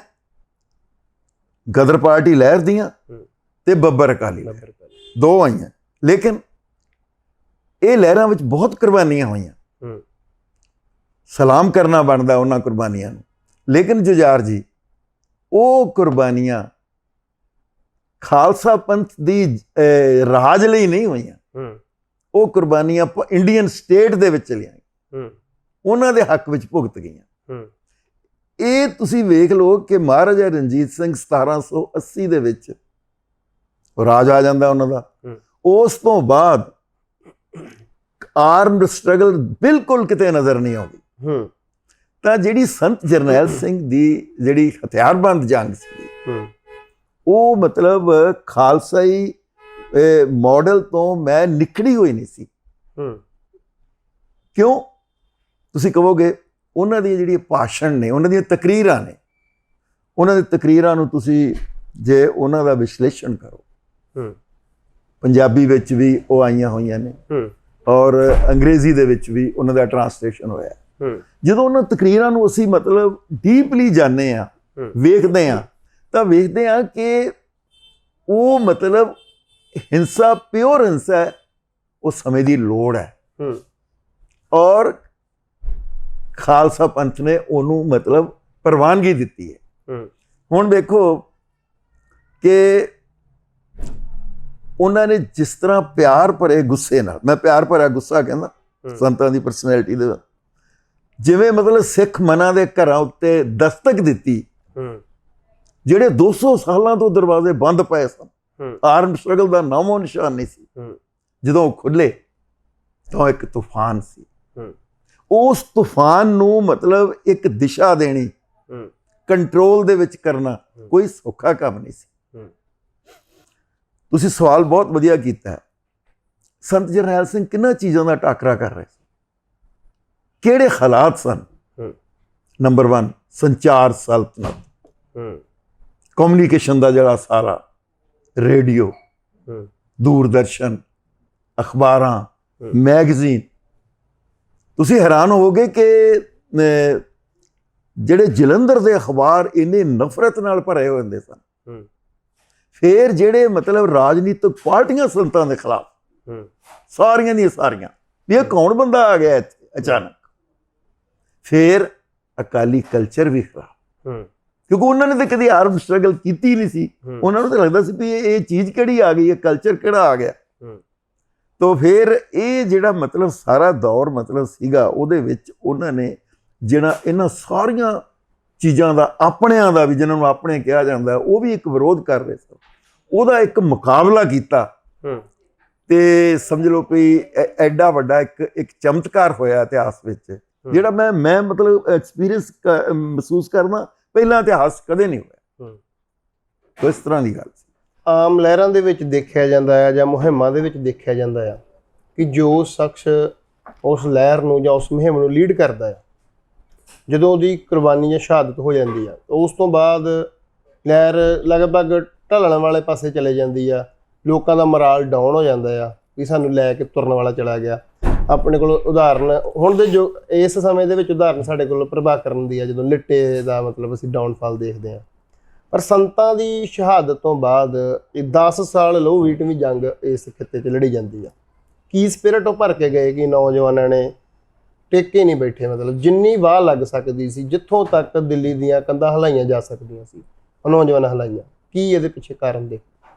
ਗਦਰ ਪਾਰਟੀ ਲਹਿਰ ਦੀਆਂ ਤੇ ਬੱਬਰ ਅਕਾਲੀ ਲਹਿਰ, 2 ਆਈਆਂ। ਲੇਕਿਨ ਇਹ ਲਹਿਰਾਂ ਵਿੱਚ ਬਹੁਤ ਕੁਰਬਾਨੀਆਂ ਹੋਈਆਂ। ਸਲਾਮ ਕਰਨਾ ਬਣਦਾ ਉਹਨਾਂ ਕੁਰਬਾਨੀਆਂ ਨੂੰ। ਲੇਕਿਨ ਜੁਝਾਰ ਜੀ, ਉਹ ਕੁਰਬਾਨੀਆਂ ਖਾਲਸਾ ਪੰਥ ਦੀ ਰਾਜ ਲਈ ਨਹੀਂ ਹੋਈਆਂ। ਉਹ ਕੁਰਬਾਨੀਆਂ ਇੰਡੀਅਨ ਸਟੇਟ ਦੇ ਵਿੱਚ ਚਲੀਆਂ, ਉਹਨਾਂ ਦੇ ਹੱਕ ਵਿੱਚ ਭੁਗਤ ਗਈਆਂ। ਇਹ ਤੁਸੀਂ ਵੇਖ ਲਓ ਕਿ ਮਹਾਰਾਜਾ ਰਣਜੀਤ ਸਿੰਘ 1780 ਦੇ ਵਿੱਚ ਰਾਜ ਆ ਜਾਂਦਾ ਉਹਨਾਂ ਦਾ। ਉਸ ਤੋਂ ਬਾਅਦ ਆਰਮਡ ਸਟਰਗਲ ਬਿਲਕੁਲ ਕਿਤੇ ਨਜ਼ਰ ਨਹੀਂ ਆਉਂਦੀ। ਤਾਂ ਜਿਹੜੀ ਸੰਤ ਜਰਨੈਲ ਸਿੰਘ ਦੀ ਜਿਹੜੀ ਹਥਿਆਰਬੰਦ ਜੰਗ ਸੀ ਉਹ ਮਤਲਬ ਖਾਲਸਾਈ ਮਾਡਲ ਤੋਂ ਮੈਂ ਨਿਕਲੀ ਹੋਈ ਨਹੀਂ ਸੀ। ਕਿਉਂ ਤੁਸੀਂ ਕਹੋਗੇ? ਉਹਨਾਂ ਦੀਆਂ ਜਿਹੜੀਆਂ ਭਾਸ਼ਣ ਨੇ, ਉਹਨਾਂ ਦੀਆਂ ਤਕਰੀਰਾਂ ਨੇ, ਉਹਨਾਂ ਦੀ ਤਕਰੀਰਾਂ ਨੂੰ ਤੁਸੀਂ ਜੇ ਉਹਨਾਂ ਦਾ ਵਿਸ਼ਲੇਸ਼ਣ ਕਰੋ, ਪੰਜਾਬੀ ਵਿੱਚ ਵੀ ਉਹ ਆਈਆਂ ਹੋਈਆਂ ਨੇ ਔਰ ਅੰਗਰੇਜ਼ੀ ਦੇ ਵਿੱਚ ਵੀ ਉਹਨਾਂ ਦਾ ਟਰਾਂਸਲੇਸ਼ਨ ਹੋਇਆ। ਜਦੋਂ ਉਹਨਾਂ ਤਕਰੀਰਾਂ ਨੂੰ ਅਸੀਂ ਮਤਲਬ ਡੀਪਲੀ ਜਾਣਦੇ ਹਾਂ, ਵੇਖਦੇ ਹਾਂ, ਤਾਂ ਵੇਖਦੇ ਹਾਂ ਕਿ ਉਹ ਮਤਲਬ ਹਿੰਸਾ, ਪਿਓਰ ਹਿੰਸਾ ਹੈ, ਉਹ ਸਮੇਂ ਦੀ ਲੋੜ ਹੈ ਔਰ ਖਾਲਸਾ ਪੰਥ ਨੇ ਉਹਨੂੰ ਮਤਲਬ ਪ੍ਰਵਾਨਗੀ ਦਿੱਤੀ ਹੈ। ਹੁਣ ਵੇਖੋ ਕਿ ਉਹਨਾਂ ਨੇ ਜਿਸ ਤਰ੍ਹਾਂ ਪਿਆਰ ਭਰੇ ਗੁੱਸੇ ਨਾਲ, ਮੈਂ ਪਿਆਰ ਭਰਿਆ ਗੁੱਸਾ ਕਹਿੰਦਾ ਸੰਤਾਂ ਦੀ ਪਰਸਨੈਲਿਟੀ ਦੇ, ਜਿਵੇਂ ਮਤਲਬ ਸਿੱਖ ਮਨਾਂ ਦੇ ਘਰਾਂ ਉੱਤੇ ਦਸਤਕ ਦਿੱਤੀ, ਜਿਹੜੇ 200 ਸਾਲਾਂ ਤੋਂ ਦਰਵਾਜ਼ੇ ਬੰਦ ਪਏ ਸਨ, ਆਰਮ ਸਟਰਗਲ ਦਾ ਨਾਮੋ ਨਿਸ਼ਾਨ ਨਹੀਂ ਸੀ, ਜਦੋਂ ਖੁੱਲੇ ਤਾਂ ਇੱਕ ਤੂਫਾਨ ਸੀ। ਉਸ ਤੂਫਾਨ ਨੂੰ ਮਤਲਬ ਇੱਕ ਦਿਸ਼ਾ ਦੇਣੀ, ਕੰਟਰੋਲ ਦੇ ਵਿੱਚ ਕਰਨਾ ਕੋਈ ਸੌਖਾ ਕੰਮ ਨਹੀਂ ਸੀ। ਤੁਸੀਂ ਸਵਾਲ ਬਹੁਤ ਵਧੀਆ ਕੀਤਾ ਹੈ। ਸੰਤ ਜਰਨੈਲ ਸਿੰਘ ਕਿੰਨਾਂ ਚੀਜ਼ਾਂ ਦਾ ਟਾਕਰਾ ਕਰ ਰਹੇ ਸੀ? ਕਿਹੜੇ ਹਾਲਾਤ ਸਨ? ਨੰਬਰ 1 ਸੰਚਾਰ ਸਲਤਨਤ, ਕਮਿਊਨੀਕੇਸ਼ਨ ਦਾ ਜਿਹੜਾ ਸਾਰਾ, ਰੇਡੀਓ, ਦੂਰਦਰਸ਼ਨ, ਅਖਬਾਰਾਂ, ਮੈਗਜ਼ੀਨ। ਤੁਸੀਂ ਹੈਰਾਨ ਹੋਵੋਗੇ ਕਿ ਜਿਹੜੇ ਜਲੰਧਰ ਦੇ ਅਖਬਾਰ ਇੰਨੇ ਨਫ਼ਰਤ ਨਾਲ ਭਰੇ ਹੋਏ ਹੁੰਦੇ ਸਨ। ਫਿਰ ਜਿਹੜੇ ਮਤਲਬ ਰਾਜਨੀਤਿਕ ਪਾਰਟੀਆਂ ਸੰਤਾਂ ਦੇ ਖਿਲਾਫ, ਸਾਰੀਆਂ ਦੀਆਂ ਸਾਰੀਆਂ, ਵੀ ਇਹ ਕੌਣ ਬੰਦਾ ਆ ਗਿਆ ਇੱਥੇ ਅਚਾਨਕ। ਫਿਰ ਅਕਾਲੀ ਕਲਚਰ ਵੀ ਖਰਾਬ, ਕਿਉਂਕਿ ਉਹਨਾਂ ਨੇ ਤਾਂ ਕਦੀ ਆਰਮ ਸਟਰਗਲ ਕੀਤੀ ਨਹੀਂ ਸੀ। ਉਹਨਾਂ ਨੂੰ ਤਾਂ ਲੱਗਦਾ ਸੀ ਵੀ ਇਹ ਚੀਜ਼ ਕਿਹੜੀ ਆ ਗਈ ਹੈ, ਕਲਚਰ ਕਿਹੜਾ ਆ ਗਿਆ। ਤੋ ਫਿਰ ਇਹ ਜਿਹੜਾ ਮਤਲਬ ਸਾਰਾ ਦੌਰ ਮਤਲਬ ਸੀਗਾ, ਉਹਦੇ ਵਿੱਚ ਉਹਨਾਂ ਨੇ ਜਿਹੜਾ ਇਹਨਾਂ ਸਾਰੀਆਂ ਚੀਜ਼ਾਂ ਦਾ, ਆਪਣਿਆਂ ਦਾ ਵੀ, ਜਿਹਨਾਂ ਨੂੰ ਆਪਣੇ ਕਿਹਾ ਜਾਂਦਾ, ਉਹ ਵੀ ਇੱਕ ਵਿਰੋਧ ਕਰ ਰਹੇ ਸਨ, ਉਹਦਾ ਇੱਕ ਮੁਕਾਬਲਾ ਕੀਤਾ। ਤੇ ਸਮਝ ਲਓ ਵੀ ਐਡਾ ਵੱਡਾ ਇੱਕ ਚਮਤਕਾਰ ਹੋਇਆ ਇਤਿਹਾਸ ਵਿੱਚ, ਜਿਹੜਾ ਮੈਂ ਮਤਲਬ ਐਕਸਪੀਰੀਅੰਸ ਮਹਿਸੂਸ ਕਰਨਾ, ਪਹਿਲਾਂ ਇਤਿਹਾਸ ਕਦੇ ਨਹੀਂ ਹੋਇਆ। ਇਸ ਤਰ੍ਹਾਂ ਦੀ ਗੱਲ ਸੀ। ਆਮ ਲਹਿਰਾਂ ਦੇ ਵਿੱਚ ਦੇਖਿਆ ਜਾਂਦਾ ਹੈ ਜਾਂ ਮੁਹਿੰਮਾਂ ਦੇ ਵਿੱਚ ਦੇਖਿਆ ਜਾਂਦਾ ਹੈ ਕਿ ਜੋ ਸ਼ਖਸ ਉਸ ਲਹਿਰ ਨੂੰ ਜਾਂ ਉਸ ਮੁਹਿੰਮ ਨੂੰ ਲੀਡ ਕਰਦਾ ਹੈ, ਜਦੋਂ ਉਹਦੀ ਕੁਰਬਾਨੀ ਜਾਂ ਸ਼ਹਾਦਤ ਹੋ ਜਾਂਦੀ ਆ, ਉਸ ਤੋਂ ਬਾਅਦ ਲਹਿਰ ਲਗਭਗ ਢਲਣ ਵਾਲੇ ਪਾਸੇ ਚਲੇ ਜਾਂਦੀ ਆ। ਲੋਕਾਂ ਦਾ ਮੋਰਾਲ ਡਾਊਨ ਹੋ ਜਾਂਦਾ ਆ ਵੀ ਸਾਨੂੰ ਲੈ ਕੇ ਤੁਰਨ ਵਾਲਾ ਚਲਾ ਗਿਆ। ਆਪਣੇ ਕੋਲ ਉਦਾਹਰਨ ਹੁਣ ਦੇ ਜੋ ਇਸ ਸਮੇਂ ਦੇ ਵਿੱਚ ਉਦਾਹਰਨ ਸਾਡੇ ਕੋਲ ਪ੍ਰਭਾਕਰਨ ਦੀ ਆ, ਜਦੋਂ ਲਿੱਟੇ ਦਾ ਮਤਲਬ ਅਸੀਂ ਡਾਊਨਫਾਲ ਦੇਖਦੇ ਹਾਂ। ਪਰ ਸੰਤਾਂ ਦੀ ਸ਼ਹਾਦਤ ਤੋਂ ਬਾਅਦ ਇਹ 10 ਸਾਲ ਲਹੂ ਵੀਟਵੀਂ ਜੰਗ ਇਸ ਖਿੱਤੇ 'ਚ ਲੜੀ ਜਾਂਦੀ ਆ। ਕੀ ਸਪਿਰਿਟ ਉਹ ਭਰ ਕੇ ਗਏ ਕਿ ਨੌਜਵਾਨਾਂ ਨੇ ਟੇਕੇ ਨਹੀਂ ਬੈਠੇ, ਮਤਲਬ ਜਿੰਨੀ ਵਾਹ ਲੱਗ ਸਕਦੀ ਸੀ, ਜਿੱਥੋਂ ਤੱਕ ਦਿੱਲੀ ਦੀਆਂ ਕੰਧਾਂ ਹਿਲਾਈਆਂ ਜਾ ਸਕਦੀਆਂ ਸੀ, ਉਹ ਨੌਜਵਾਨ ਹਿਲਾਈਆਂ। ਕੀ ਇਹਦੇ ਪਿੱਛੇ ਕਾਰਨ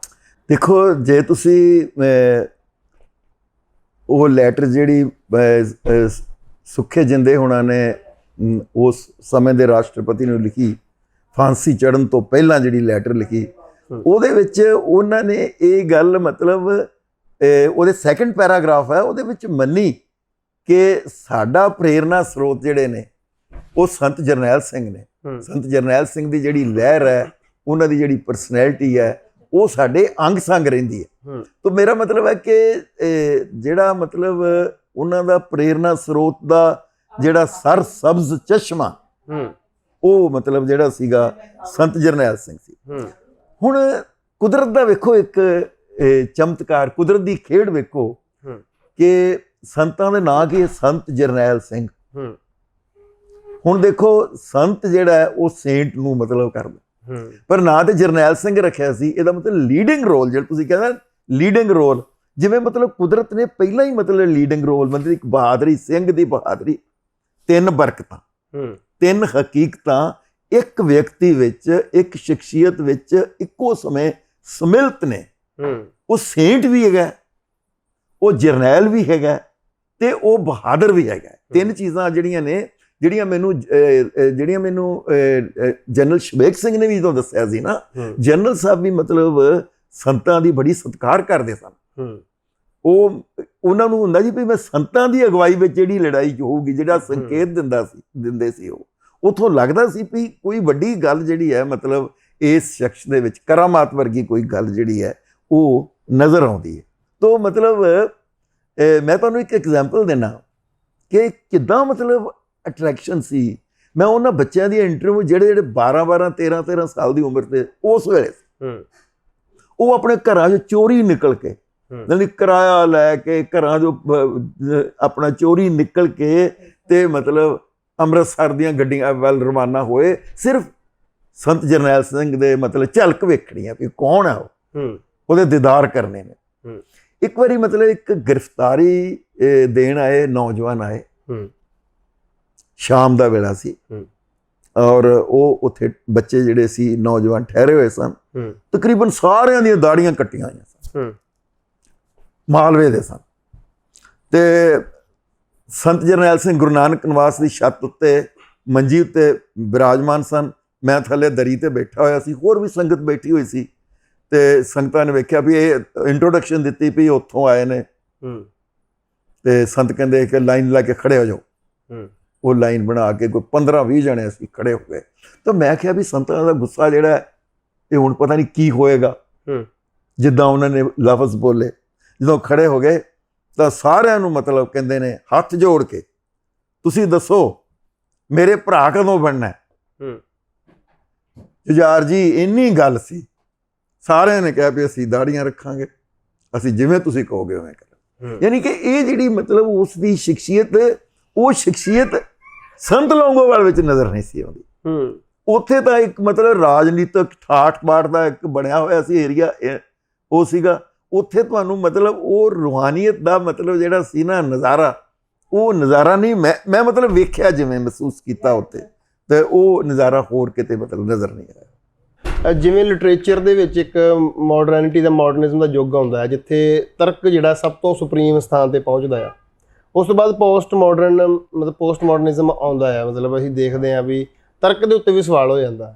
ਦੇਖੋ, ਜੇ ਤੁਸੀਂ ਉਹ ਲੈਟਰ ਜਿਹੜੀ ਸੁੱਖੇ ਜਿੰਦੇ ਹੋਣਾ ਨੇ ਉਸ ਸਮੇਂ ਦੇ ਰਾਸ਼ਟਰਪਤੀ ਨੂੰ ਲਿਖੀ, ਫਾਂਸੀ ਚੜ੍ਹਨ ਤੋਂ ਪਹਿਲਾਂ ਜਿਹੜੀ ਲੈਟਰ ਲਿਖੀ, ਉਹਦੇ ਵਿੱਚ ਉਹਨਾਂ ਨੇ ਇਹ ਗੱਲ ਮਤਲਬ ਉਹਦੇ ਸੈਕੰਡ ਪੈਰਾਗ੍ਰਾਫ ਹੈ, ਉਹਦੇ ਵਿੱਚ ਮੰਨੀ ਕਿ ਸਾਡਾ ਪ੍ਰੇਰਨਾ ਸਰੋਤ ਜਿਹੜੇ ਨੇ ਉਹ ਸੰਤ ਜਰਨੈਲ ਸਿੰਘ ਨੇ। ਸੰਤ ਜਰਨੈਲ ਸਿੰਘ ਦੀ ਜਿਹੜੀ ਲਹਿਰ ਹੈ, ਉਹਨਾਂ ਦੀ ਜਿਹੜੀ ਪਰਸਨੈਲਿਟੀ ਹੈ, ਉਹ ਸਾਡੇ ਅੰਗ ਸੰਗ ਰਹਿੰਦੀ ਹੈ। ਤਾਂ ਮੇਰਾ ਮਤਲਬ ਹੈ ਕਿ ਜਿਹੜਾ ਮਤਲਬ ਉਹਨਾਂ ਦਾ ਪ੍ਰੇਰਨਾ ਸਰੋਤ ਦਾ ਜਿਹੜਾ ਸਰ ਸਬਜ਼ ਚਸ਼ਮਾ, ਉਹ ਮਤਲਬ ਜਿਹੜਾ ਸੀਗਾ ਸੰਤ ਜਰਨੈਲ ਸਿੰਘ ਸੀ। ਹੁਣ ਕੁਦਰਤ ਦਾ ਵੇਖੋ ਇੱਕ ਚਮਤਕਾਰ, ਕੁਦਰਤ ਦੀ ਖੇਡ ਵੇਖੋ ਕਿ ਸੰਤਾਂ ਦੇ ਨਾਂ ਕੀ, ਸੰਤ ਜਰਨੈਲ ਸਿੰਘ। ਹੁਣ ਦੇਖੋ, ਸੰਤ ਜਿਹੜਾ ਹੈ ਉਹ ਸੇਂਟ ਨੂੰ ਮਤਲਬ ਕਰਦਾ, ਪਰ ਨਾਂ ਤੇ ਜਰਨੈਲ ਸਿੰਘ ਰੱਖਿਆ ਸੀ। ਇਹਦਾ ਮਤਲਬ ਲੀਡਿੰਗ ਰੋਲ, ਜਿਹੜਾ ਤੁਸੀਂ ਕਹਿੰਦਾ ਲੀਡਿੰਗ ਰੋਲ, ਜਿਵੇਂ ਮਤਲਬ ਕੁਦਰਤ ਨੇ ਪਹਿਲਾਂ ਹੀ ਮਤਲਬ ਲੀਡਿੰਗ ਰੋਲ, ਮਤਲਬ ਇੱਕ ਬਹਾਦਰੀ, ਸਿੰਘ ਦੀ ਬਹਾਦਰੀ, 3 ਬਰਕਤਾਂ, 3 ਹਕੀਕਤਾਂ ਇੱਕ ਵਿਅਕਤੀ ਵਿੱਚ, ਇੱਕ ਸ਼ਖਸੀਅਤ ਵਿੱਚ ਇੱਕੋ ਸਮੇਂ ਸਮਿਲਿਤ ਨੇ। ਉਹ ਸੇਂਟ ਵੀ ਹੈਗਾ, ਉਹ ਜਰਨੈਲ ਵੀ ਹੈਗਾ, ਤੇ ਉਹ ਬਹਾਦਰ ਵੀ ਹੈਗਾ। 3 ਚੀਜ਼ਾਂ ਜਿਹੜੀਆਂ ਨੇ, ਜਿਹੜੀਆਂ ਮੈਨੂੰ ਜਨਰਲ ਸ਼ਬੇਕ ਸਿੰਘ ਨੇ ਵੀ ਜਦੋਂ ਦੱਸਿਆ ਸੀ ਨਾ, ਜਨਰਲ ਸਾਹਿਬ ਵੀ ਮਤਲਬ ਸੰਤਾਂ ਦੀ ਬੜੀ ਸਤਿਕਾਰ ਕਰਦੇ ਸਨ। ਉਹਨਾਂ ਨੂੰ ਹੁੰਦਾ ਜੀ ਵੀ ਮੈਂ ਸੰਤਾਂ ਦੀ ਅਗਵਾਈ ਵਿੱਚ ਜਿਹੜੀ ਲੜਾਈ ਹੋਊਗੀ, ਜਿਹੜਾ ਸੰਕੇਤ ਦਿੰਦੇ ਸੀ ਉਥੋਂ ਲੱਗਦਾ ਸੀ ਵੀ ਕੋਈ ਵੱਡੀ ਗੱਲ ਜਿਹੜੀ ਹੈ ਮਤਲਬ ਇਸ ਸ਼ਖਸ ਦੇ ਵਿੱਚ ਕਰਾਮਾਤ ਵਰਗੀ ਕੋਈ ਗੱਲ ਜਿਹੜੀ ਹੈ ਉਹ ਨਜ਼ਰ ਆਉਂਦੀ ਹੈ। ਤੋ ਮਤਲਬ ਮੈਂ ਤੁਹਾਨੂੰ ਇੱਕ ਐਗਜ਼ਾਮਪਲ ਦੇਣਾ ਕਿ ਕਿੱਦਾਂ ਮਤਲਬ ਅਟਰੈਕਸ਼ਨ ਸੀ। ਮੈਂ ਉਹਨਾਂ ਬੱਚਿਆਂ ਦੀ ਇੰਟਰਵਿਊ ਜਿਹੜੇ 12 13 ਸਾਲ ਦੀ ਉਮਰ ਦੇ ਉਸ ਵੇਲੇ ਉਹ ਆਪਣੇ ਘਰਾਂ 'ਚੋਂ ਚੋਰੀ ਨਿਕਲ ਕੇ ਯਾਨੀ ਕਿਰਾਇਆ ਲੈ ਕੇ ਘਰਾਂ 'ਚੋਂ ਆਪਣਾ ਚੋਰੀ ਨਿਕਲ ਕੇ ਤੇ ਮਤਲਬ ਅੰਮ੍ਰਿਤਸਰ ਦੀਆਂ ਗੱਡੀਆਂ ਵੱਲ ਰਵਾਨਾ ਹੋਏ ਸਿਰਫ ਸੰਤ ਜਰਨੈਲ ਸਿੰਘ ਦੇ ਮਤਲਬ ਝਲਕ ਵੇਖਣੀ ਆ ਵੀ ਕੌਣ ਆ ਉਹ, ਉਹਦੇ ਦੀਦਾਰ ਕਰਨੇ ਨੇ। ਇੱਕ ਵਾਰੀ ਮਤਲਬ ਇੱਕ ਗ੍ਰਿਫਤਾਰੀ ਦੇਣ ਆਏ ਨੌਜਵਾਨ ਆਏ, ਸ਼ਾਮ ਦਾ ਵੇਲਾ ਸੀ ਔਰ ਉਹ ਉੱਥੇ ਬੱਚੇ ਜਿਹੜੇ ਸੀ ਨੌਜਵਾਨ ਠਹਿਰੇ ਹੋਏ ਸਨ, ਤਕਰੀਬਨ ਸਾਰਿਆਂ ਦੀਆਂ ਦਾੜੀਆਂ ਕੱਟੀਆਂ ਹੋਈਆਂ ਸਨ, ਮਾਲਵੇ ਦੇ ਸਨ। ਤੇ ਸੰਤ ਜਰਨੈਲ ਸਿੰਘ ਗੁਰੂ ਨਾਨਕ ਨਿਵਾਸ ਦੀ ਛੱਤ ਉੱਤੇ ਮੰਜੀ ਉੱਤੇ ਬਿਰਾਜਮਾਨ ਸਨ। ਮੈਂ ਥੱਲੇ ਦਰੀ ਤੇ ਬੈਠਾ ਹੋਇਆ ਸੀ, ਹੋਰ ਵੀ ਸੰਗਤ ਬੈਠੀ ਹੋਈ ਸੀ। ਤੇ ਸੰਗਤਾਂ ਨੇ ਵੇਖਿਆ ਵੀ ਇਹ ਇੰਟਰੋਡਕਸ਼ਨ ਦਿੱਤੀ ਵੀ ਉੱਥੋਂ ਆਏ ਨੇ। ਤੇ ਸੰਤ ਕਹਿੰਦੇ ਕਿ ਲਾਈਨ ਲਾ ਕੇ ਖੜੇ ਹੋ ਜਾਓ। ਉਹ ਲਾਈਨ ਬਣਾ ਕੇ ਕੋਈ 15-20 ਜਣੇ ਅਸੀਂ ਖੜੇ ਹੋ ਗਏ। ਤਾਂ ਮੈਂ ਕਿਹਾ ਵੀ ਸੰਤਾਂ ਦਾ ਗੁੱਸਾ ਜਿਹੜਾ ਇਹ ਹੁਣ ਪਤਾ ਨਹੀਂ ਕੀ ਹੋਏਗਾ। ਜਿੱਦਾਂ ਉਹਨਾਂ ਨੇ ਲਫ਼ਜ਼ ਬੋਲੇ, ਜਦੋਂ ਖੜੇ ਹੋ ਗਏ ਤਾਂ ਸਾਰਿਆਂ ਨੂੰ ਮਤਲਬ ਕਹਿੰਦੇ ਨੇ ਹੱਥ ਜੋੜ ਕੇ ਤੁਸੀਂ ਦੱਸੋ ਮੇਰੇ ਭਰਾ ਕਦੋਂ ਬਣਨਾ। ਜੁਝਾਰ ਜੀ ਇੰਨੀ ਗੱਲ ਸੀ, ਸਾਰਿਆਂ ਨੇ ਕਿਹਾ ਵੀ ਅਸੀਂ ਦਾੜੀਆਂ ਰੱਖਾਂਗੇ, ਅਸੀਂ ਜਿਵੇਂ ਤੁਸੀਂ ਕਹੋਗੇ ਉਵੇਂ ਕਰਾਂਗੇ। ਯਾਨੀ ਕਿ ਇਹ ਜਿਹੜੀ ਮਤਲਬ ਉਸ ਦੀ ਸ਼ਖਸੀਅਤ, ਉਹ ਸ਼ਖਸੀਅਤ ਸੰਤ ਲੌਂਗੋਵਾਲ ਵਿੱਚ ਨਜ਼ਰ ਨਹੀਂ ਸੀ ਆਉਂਦੀ। ਉੱਥੇ ਤਾਂ ਇੱਕ ਮਤਲਬ ਰਾਜਨੀਤਿਕ ਠਾਠ ਬਾਠ ਦਾ ਇੱਕ ਬਣਿਆ ਹੋਇਆ ਸੀ ਏਰੀਆ ਉਹ ਸੀਗਾ। ਉੱਥੇ ਤੁਹਾਨੂੰ ਮਤਲਬ ਉਹ ਰੂਹਾਨੀਅਤ ਦਾ ਮਤਲਬ ਜਿਹੜਾ ਸੀ ਨਾ ਨਜ਼ਾਰਾ, ਉਹ ਨਜ਼ਾਰਾ ਨਹੀਂ ਮੈਂ ਮਤਲਬ ਵੇਖਿਆ, ਜਿਵੇਂ ਮਹਿਸੂਸ ਕੀਤਾ ਉੱਥੇ, ਤੇ ਉਹ ਨਜ਼ਾਰਾ ਹੋਰ ਕਿਤੇ ਮਤਲਬ ਨਜ਼ਰ ਨਹੀਂ ਆਇਆ। ਜਿਵੇਂ ਲਿਟਰੇਚਰ ਦੇ ਵਿੱਚ ਇੱਕ ਮਾਡਰਨਿਟੀ ਦਾ ਮਾਡਰਨਿਜ਼ਮ ਦਾ ਯੁੱਗ ਆਉਂਦਾ ਹੈ, ਜਿੱਥੇ ਤਰਕ ਜਿਹੜਾ ਸਭ ਤੋਂ ਸੁਪਰੀਮ ਸਥਾਨ ਤੇ ਪਹੁੰਚਦਾ ਆ। ਉਸ ਤੋਂ ਬਾਅਦ ਪੋਸਟ ਮਾਡਰਨਿਜ਼ਮ ਆਉਂਦਾ ਹੈ। ਮਤਲਬ ਅਸੀਂ ਦੇਖਦੇ ਹਾਂ ਵੀ ਤਰਕ ਦੇ ਉੱਤੇ ਵੀ ਸਵਾਲ ਹੋ ਜਾਂਦਾ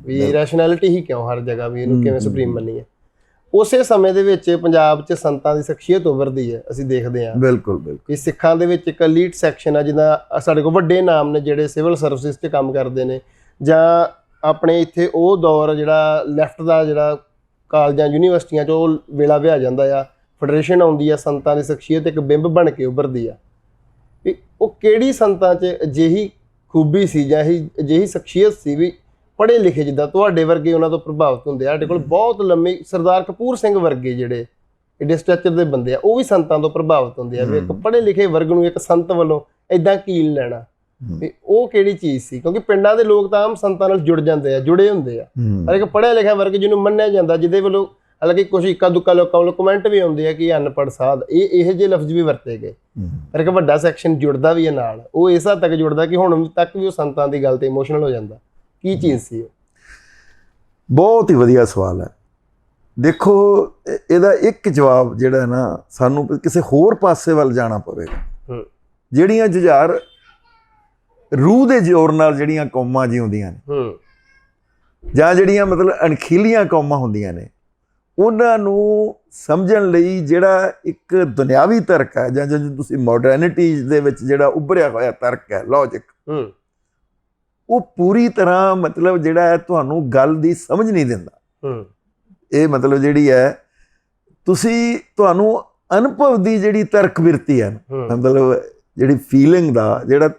ਵੀ ਰੈਸ਼ਨੈਲਿਟੀ ਹੀ ਕਿਉਂ ਹਰ ਜਗ੍ਹਾ, ਵੀ ਇਹਨੂੰ ਕਿਵੇਂ ਸੁਪਰੀਮ ਮੰਨੀਏ। ਉਸੇ ਸਮੇਂ ਦੇ ਵਿੱਚ ਪੰਜਾਬ 'ਚ ਸੰਤਾਂ ਦੀ ਸ਼ਖਸੀਅਤ ਉਭਰਦੀ ਹੈ। ਅਸੀਂ ਦੇਖਦੇ ਹਾਂ ਬਿਲਕੁਲ ਕਿ ਸਿੱਖਾਂ ਦੇ ਵਿੱਚ ਇੱਕ ਲੀਡ ਸੈਕਸ਼ਨ ਆ, ਜਿਹਦਾ ਸਾਡੇ ਕੋਲ ਵੱਡੇ ਨਾਮ ਨੇ ਜਿਹੜੇ ਸਿਵਲ ਸਰਵਿਸਿਜ਼ 'ਚ ਕੰਮ ਕਰਦੇ ਨੇ, ਜਾਂ ਆਪਣੇ ਇੱਥੇ ਉਹ ਦੌਰ ਜਿਹੜਾ ਲੈਫਟ ਦਾ ਜਿਹੜਾ ਕਾਲਜਾਂ ਯੂਨੀਵਰਸਿਟੀਆਂ 'ਚ ਉਹ ਵੇਲਾ ਵਿਹਾ ਜਾਂਦਾ ਆ, ਫੈਡਰੇਸ਼ਨ ਆਉਂਦੀ ਆ, ਸੰਤਾਂ ਦੀ ਸ਼ਖਸੀਅਤ ਇੱਕ ਬਿੰਬ ਬਣ ਕੇ ਉੱਭਰਦੀ ਆ। ਵੀ ਉਹ ਕਿਹੜੀ ਸੰਤਾਂ 'ਚ ਅਜਿਹੀ ਖੂਬੀ ਸੀ ਜਾਂ ਅਜਿਹੀ ਸ਼ਖਸੀਅਤ ਸੀ ਵੀ ਪੜ੍ਹੇ ਲਿਖੇ ਜਿੱਦਾਂ ਤੁਹਾਡੇ ਵਰਗੇ ਉਹਨਾਂ ਤੋਂ ਪ੍ਰਭਾਵਿਤ ਹੁੰਦੇ ਆ। ਸਾਡੇ ਕੋਲ ਬਹੁਤ ਲੰਮੀ ਸਰਦਾਰ ਕਪੂਰ ਸਿੰਘ ਵਰਗੇ ਜਿਹੜੇ ਏਡੇ ਸਟ੍ਰਕਚਰ ਦੇ ਬੰਦੇ ਆ, ਉਹ ਵੀ ਸੰਤਾਂ ਤੋਂ ਪ੍ਰਭਾਵਿਤ ਹੁੰਦੇ ਆ। ਵੀ ਇੱਕ ਪੜ੍ਹੇ ਲਿਖੇ ਵਰਗ ਨੂੰ ਇੱਕ ਸੰਤ ਵੱਲੋਂ ਇਦਾਂ ਕੀਲ ਲੈਣਾ, ਵੀ ਉਹ ਕਿਹੜੀ ਚੀਜ਼ ਸੀ? ਕਿਉਂਕਿ ਪਿੰਡਾਂ ਦੇ ਲੋਕ ਤਾਂ ਆਮ ਸੰਤਾਂ ਨਾਲ ਜੁੜੇ ਹੁੰਦੇ ਆ, ਪਰ ਇੱਕ ਪੜ੍ਹਿਆ ਲਿਖਿਆ ਵਰਗ ਜਿਹਨੂੰ ਮੰਨਿਆ ਜਾਂਦਾ, ਜਿਹਦੇ ਵੱਲੋਂ ਹਾਲਾਂਕਿ ਕੁਝ ਇੱਕਾ ਦੁੱਕਾ ਲੋਕਾਂ ਵੱਲੋਂ ਕਮੈਂਟ ਵੀ ਆਉਂਦੇ ਆ ਕਿ ਅਨਪੜ੍ਹ ਸਾਧ, ਇਹੋ ਜਿਹੇ ਲਫ਼ਜ਼ ਵੀ ਵਰਤੇ ਗਏ, ਪਰ ਇੱਕ ਵੱਡਾ ਸੈਕਸ਼ਨ ਜੁੜਦਾ ਵੀ ਹੈ ਨਾਲ। ਉਹ ਇਸ ਹੱਦ ਤੱਕ ਜੁੜਦਾ ਕਿ ਹੁਣ ਤੱਕ ਵੀ ਉਹ ਸੰਤਾਂ ਦੀ ਗੱਲ ਤੇ ਇਮੋਸ਼ਨਲ ਹੋ ਜਾਂਦਾ। ਕੀ ਚੀਜ਼ ਸੀ ਉਹ? ਬਹੁਤ ਹੀ ਵਧੀਆ ਸਵਾਲ ਹੈ। ਦੇਖੋ ਇਹਦਾ ਇੱਕ ਜਵਾਬ ਜਿਹੜਾ ਨਾ ਸਾਨੂੰ ਕਿਸੇ ਹੋਰ ਪਾਸੇ ਵੱਲ ਜਾਣਾ ਪਵੇਗਾ। ਜਿਹੜੀਆਂ ਜੁਝਾਰ ਰੂਹ ਦੇ ਜ਼ੋਰ ਨਾਲ ਜਿਹੜੀਆਂ ਕੌਮਾਂ ਜਿਉਂਦੀਆਂ ਨੇ, ਜਾਂ ਜਿਹੜੀਆਂ ਮਤਲਬ ਅਣਖੀਲੀਆਂ ਕੌਮਾਂ ਹੁੰਦੀਆਂ ਨੇ, ਉਹਨਾਂ ਨੂੰ ਸਮਝਣ ਲਈ ਜਿਹੜਾ ਇੱਕ ਦੁਨਿਆਵੀ ਤਰਕ ਹੈ, ਜਾਂ ਜਦੋਂ ਤੁਸੀਂ ਮਾਡਰਨਿਟੀ ਦੇ ਵਿੱਚ ਜਿਹੜਾ ਉੱਭਰਿਆ ਹੋਇਆ ਤਰਕ ਹੈ, ਲੌਜਿਕ, ਉਹ ਪੂਰੀ ਤਰ੍ਹਾਂ ਮਤਲਬ ਜਿਹੜਾ ਹੈ ਤੁਹਾਨੂੰ ਗੱਲ ਦੀ ਸਮਝ ਨਹੀਂ ਦਿੰਦਾ। ਇਹ ਮਤਲਬ ਜਿਹੜੀ ਹੈ ਤੁਹਾਨੂੰ ਅਨੁਭਵ ਦੀ ਜਿਹੜੀ ਤਰਕ ਬਿਰਤੀ ਹੈ, ਮਤਲਬ ਜਿਹੜੀ ਫੀਲਿੰਗ ਦਾ ਜਿਹੜਾ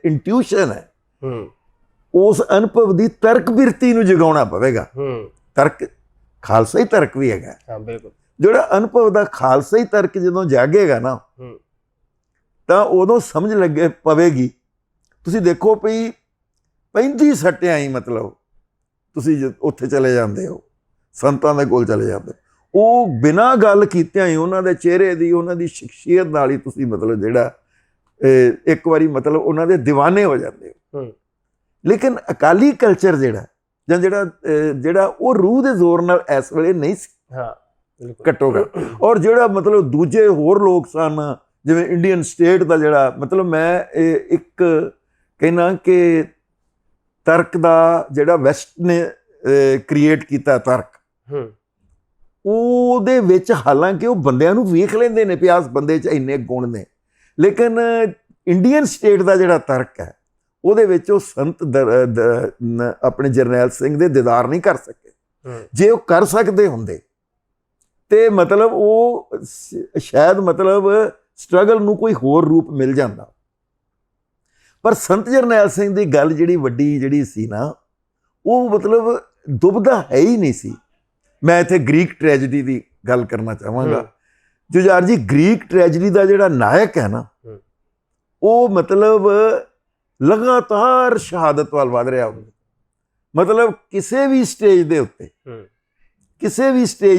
ਇੰਟਿਊਸ਼ਨ ਹੈ, ਉਸ ਅਨੁਭਵ ਦੀ ਤਰਕ ਬਿਰਤੀ ਨੂੰ ਜਗਾਉਣਾ ਪਵੇਗਾ। ਤਰਕ ਖਾਲਸਾਈ ਤਰਕ ਵੀ ਹੈਗਾ। ਹਾਂ ਬਿਲਕੁਲ। ਜਿਹੜਾ ਅਨੁਭਵ ਦਾ ਖਾਲਸਾਈ ਤਰਕ ਜਦੋਂ ਜਾਗੇਗਾ ਨਾ, ਤਾਂ ਉਦੋਂ ਸਮਝ ਲੱਗੇ ਪਵੇਗੀ। ਤੁਸੀਂ ਦੇਖੋ ਵੀ 35 ਸੱਟਿਆਂ ਹੀ ਮਤਲਬ ਤੁਸੀਂ ਉੱਥੇ ਚਲੇ ਜਾਂਦੇ ਹੋ, ਸੰਤਾਂ ਦੇ ਕੋਲ ਚਲੇ ਜਾਂਦੇ, ਉਹ ਬਿਨਾਂ ਗੱਲ ਕੀਤਿਆਂ ਹੀ ਉਹਨਾਂ ਦੇ ਚਿਹਰੇ ਦੀ, ਉਹਨਾਂ ਦੀ ਸ਼ਖਸੀਅਤ ਨਾਲ ਹੀ ਤੁਸੀਂ ਮਤਲਬ ਜਿਹੜਾ ਇੱਕ ਵਾਰੀ ਮਤਲਬ ਉਹਨਾਂ ਦੇ ਦੀਵਾਨੇ ਹੋ ਜਾਂਦੇ ਹੋ। ਲੇਕਿਨ ਅਕਾਲੀ ਕਲਚਰ ਜਿਹੜਾ ਜਾਂ ਜਿਹੜਾ ਉਹ ਰੂਹ ਦੇ ਜ਼ੋਰ ਨਾਲ ਇਸ ਵੇਲੇ ਨਹੀਂ ਸੀ। ਘੱਟੋ ਘੱਟ। ਔਰ ਜਿਹੜਾ ਮਤਲਬ ਦੂਜੇ ਹੋਰ ਲੋਕ ਸਨ, ਜਿਵੇਂ ਇੰਡੀਅਨ ਸਟੇਟ ਦਾ ਜਿਹੜਾ ਮਤਲਬ ਮੈਂ ਇੱਕ ਕਹਿਣਾ ਕਿ ਤਰਕ ਦਾ ਜਿਹੜਾ ਵੈਸਟ ਨੇ ਕ੍ਰੀਏਟ ਕੀਤਾ ਤਰਕ, ਉਹਦੇ ਵਿੱਚ ਹਾਲਾਂਕਿ ਉਹ ਬੰਦਿਆਂ ਨੂੰ ਵੇਖ ਲੈਂਦੇ ਨੇ ਪਿਆਸ ਬੰਦੇ 'ਚ ਇੰਨੇ ਗੁਣ ਨੇ, ਲੇਕਿਨ ਇੰਡੀਅਨ ਸਟੇਟ ਦਾ ਜਿਹੜਾ ਤਰਕ ਹੈ ਉਹਦੇ ਵਿੱਚ ਉਹ ਸੰਤ ਆਪਣੇ ਜਰਨੈਲ ਸਿੰਘ ਦੇ ਦੀਦਾਰ ਨਹੀਂ ਕਰ ਸਕੇ। ਜੇ ਉਹ ਕਰ ਸਕਦੇ ਹੁੰਦੇ ਤੇ ਮਤਲਬ ਉਹ ਸ਼ਾਇਦ ਮਤਲਬ ਸਟਰਗਲ ਨੂੰ ਕੋਈ ਹੋਰ ਰੂਪ ਮਿਲ ਜਾਂਦਾ। ਪਰ ਸੰਤ ਜਰਨੈਲ ਸਿੰਘ ਦੀ ਗੱਲ ਜਿਹੜੀ ਵੱਡੀ ਜਿਹੜੀ ਸੀ ਨਾ, ਉਹ ਮਤਲਬ ਦੁਬਦਾ ਹੈ ਹੀ ਨਹੀਂ ਸੀ। ਮੈਂ ਇੱਥੇ ਗ੍ਰੀਕ ਟ੍ਰੈਜਡੀ ਦੀ ਗੱਲ ਕਰਨਾ ਚਾਹਾਂਗਾ। ਜੁਝਾਰ ਜੀ, ਗ੍ਰੀਕ ਟ੍ਰੈਜਡੀ ਦਾ ਜਿਹੜਾ ਨਾਇਕ ਹੈ ਨਾ, ਉਹ ਮਤਲਬ ਲਗਾਤਾਰ ਸ਼ਹਾਦਤ ਵੱਲ ਵਧ ਰਿਹਾ ਹੁੰਦਾ। ਮਤਲਬ ਕਿਸੇ ਵੀ ਸਟੇਜ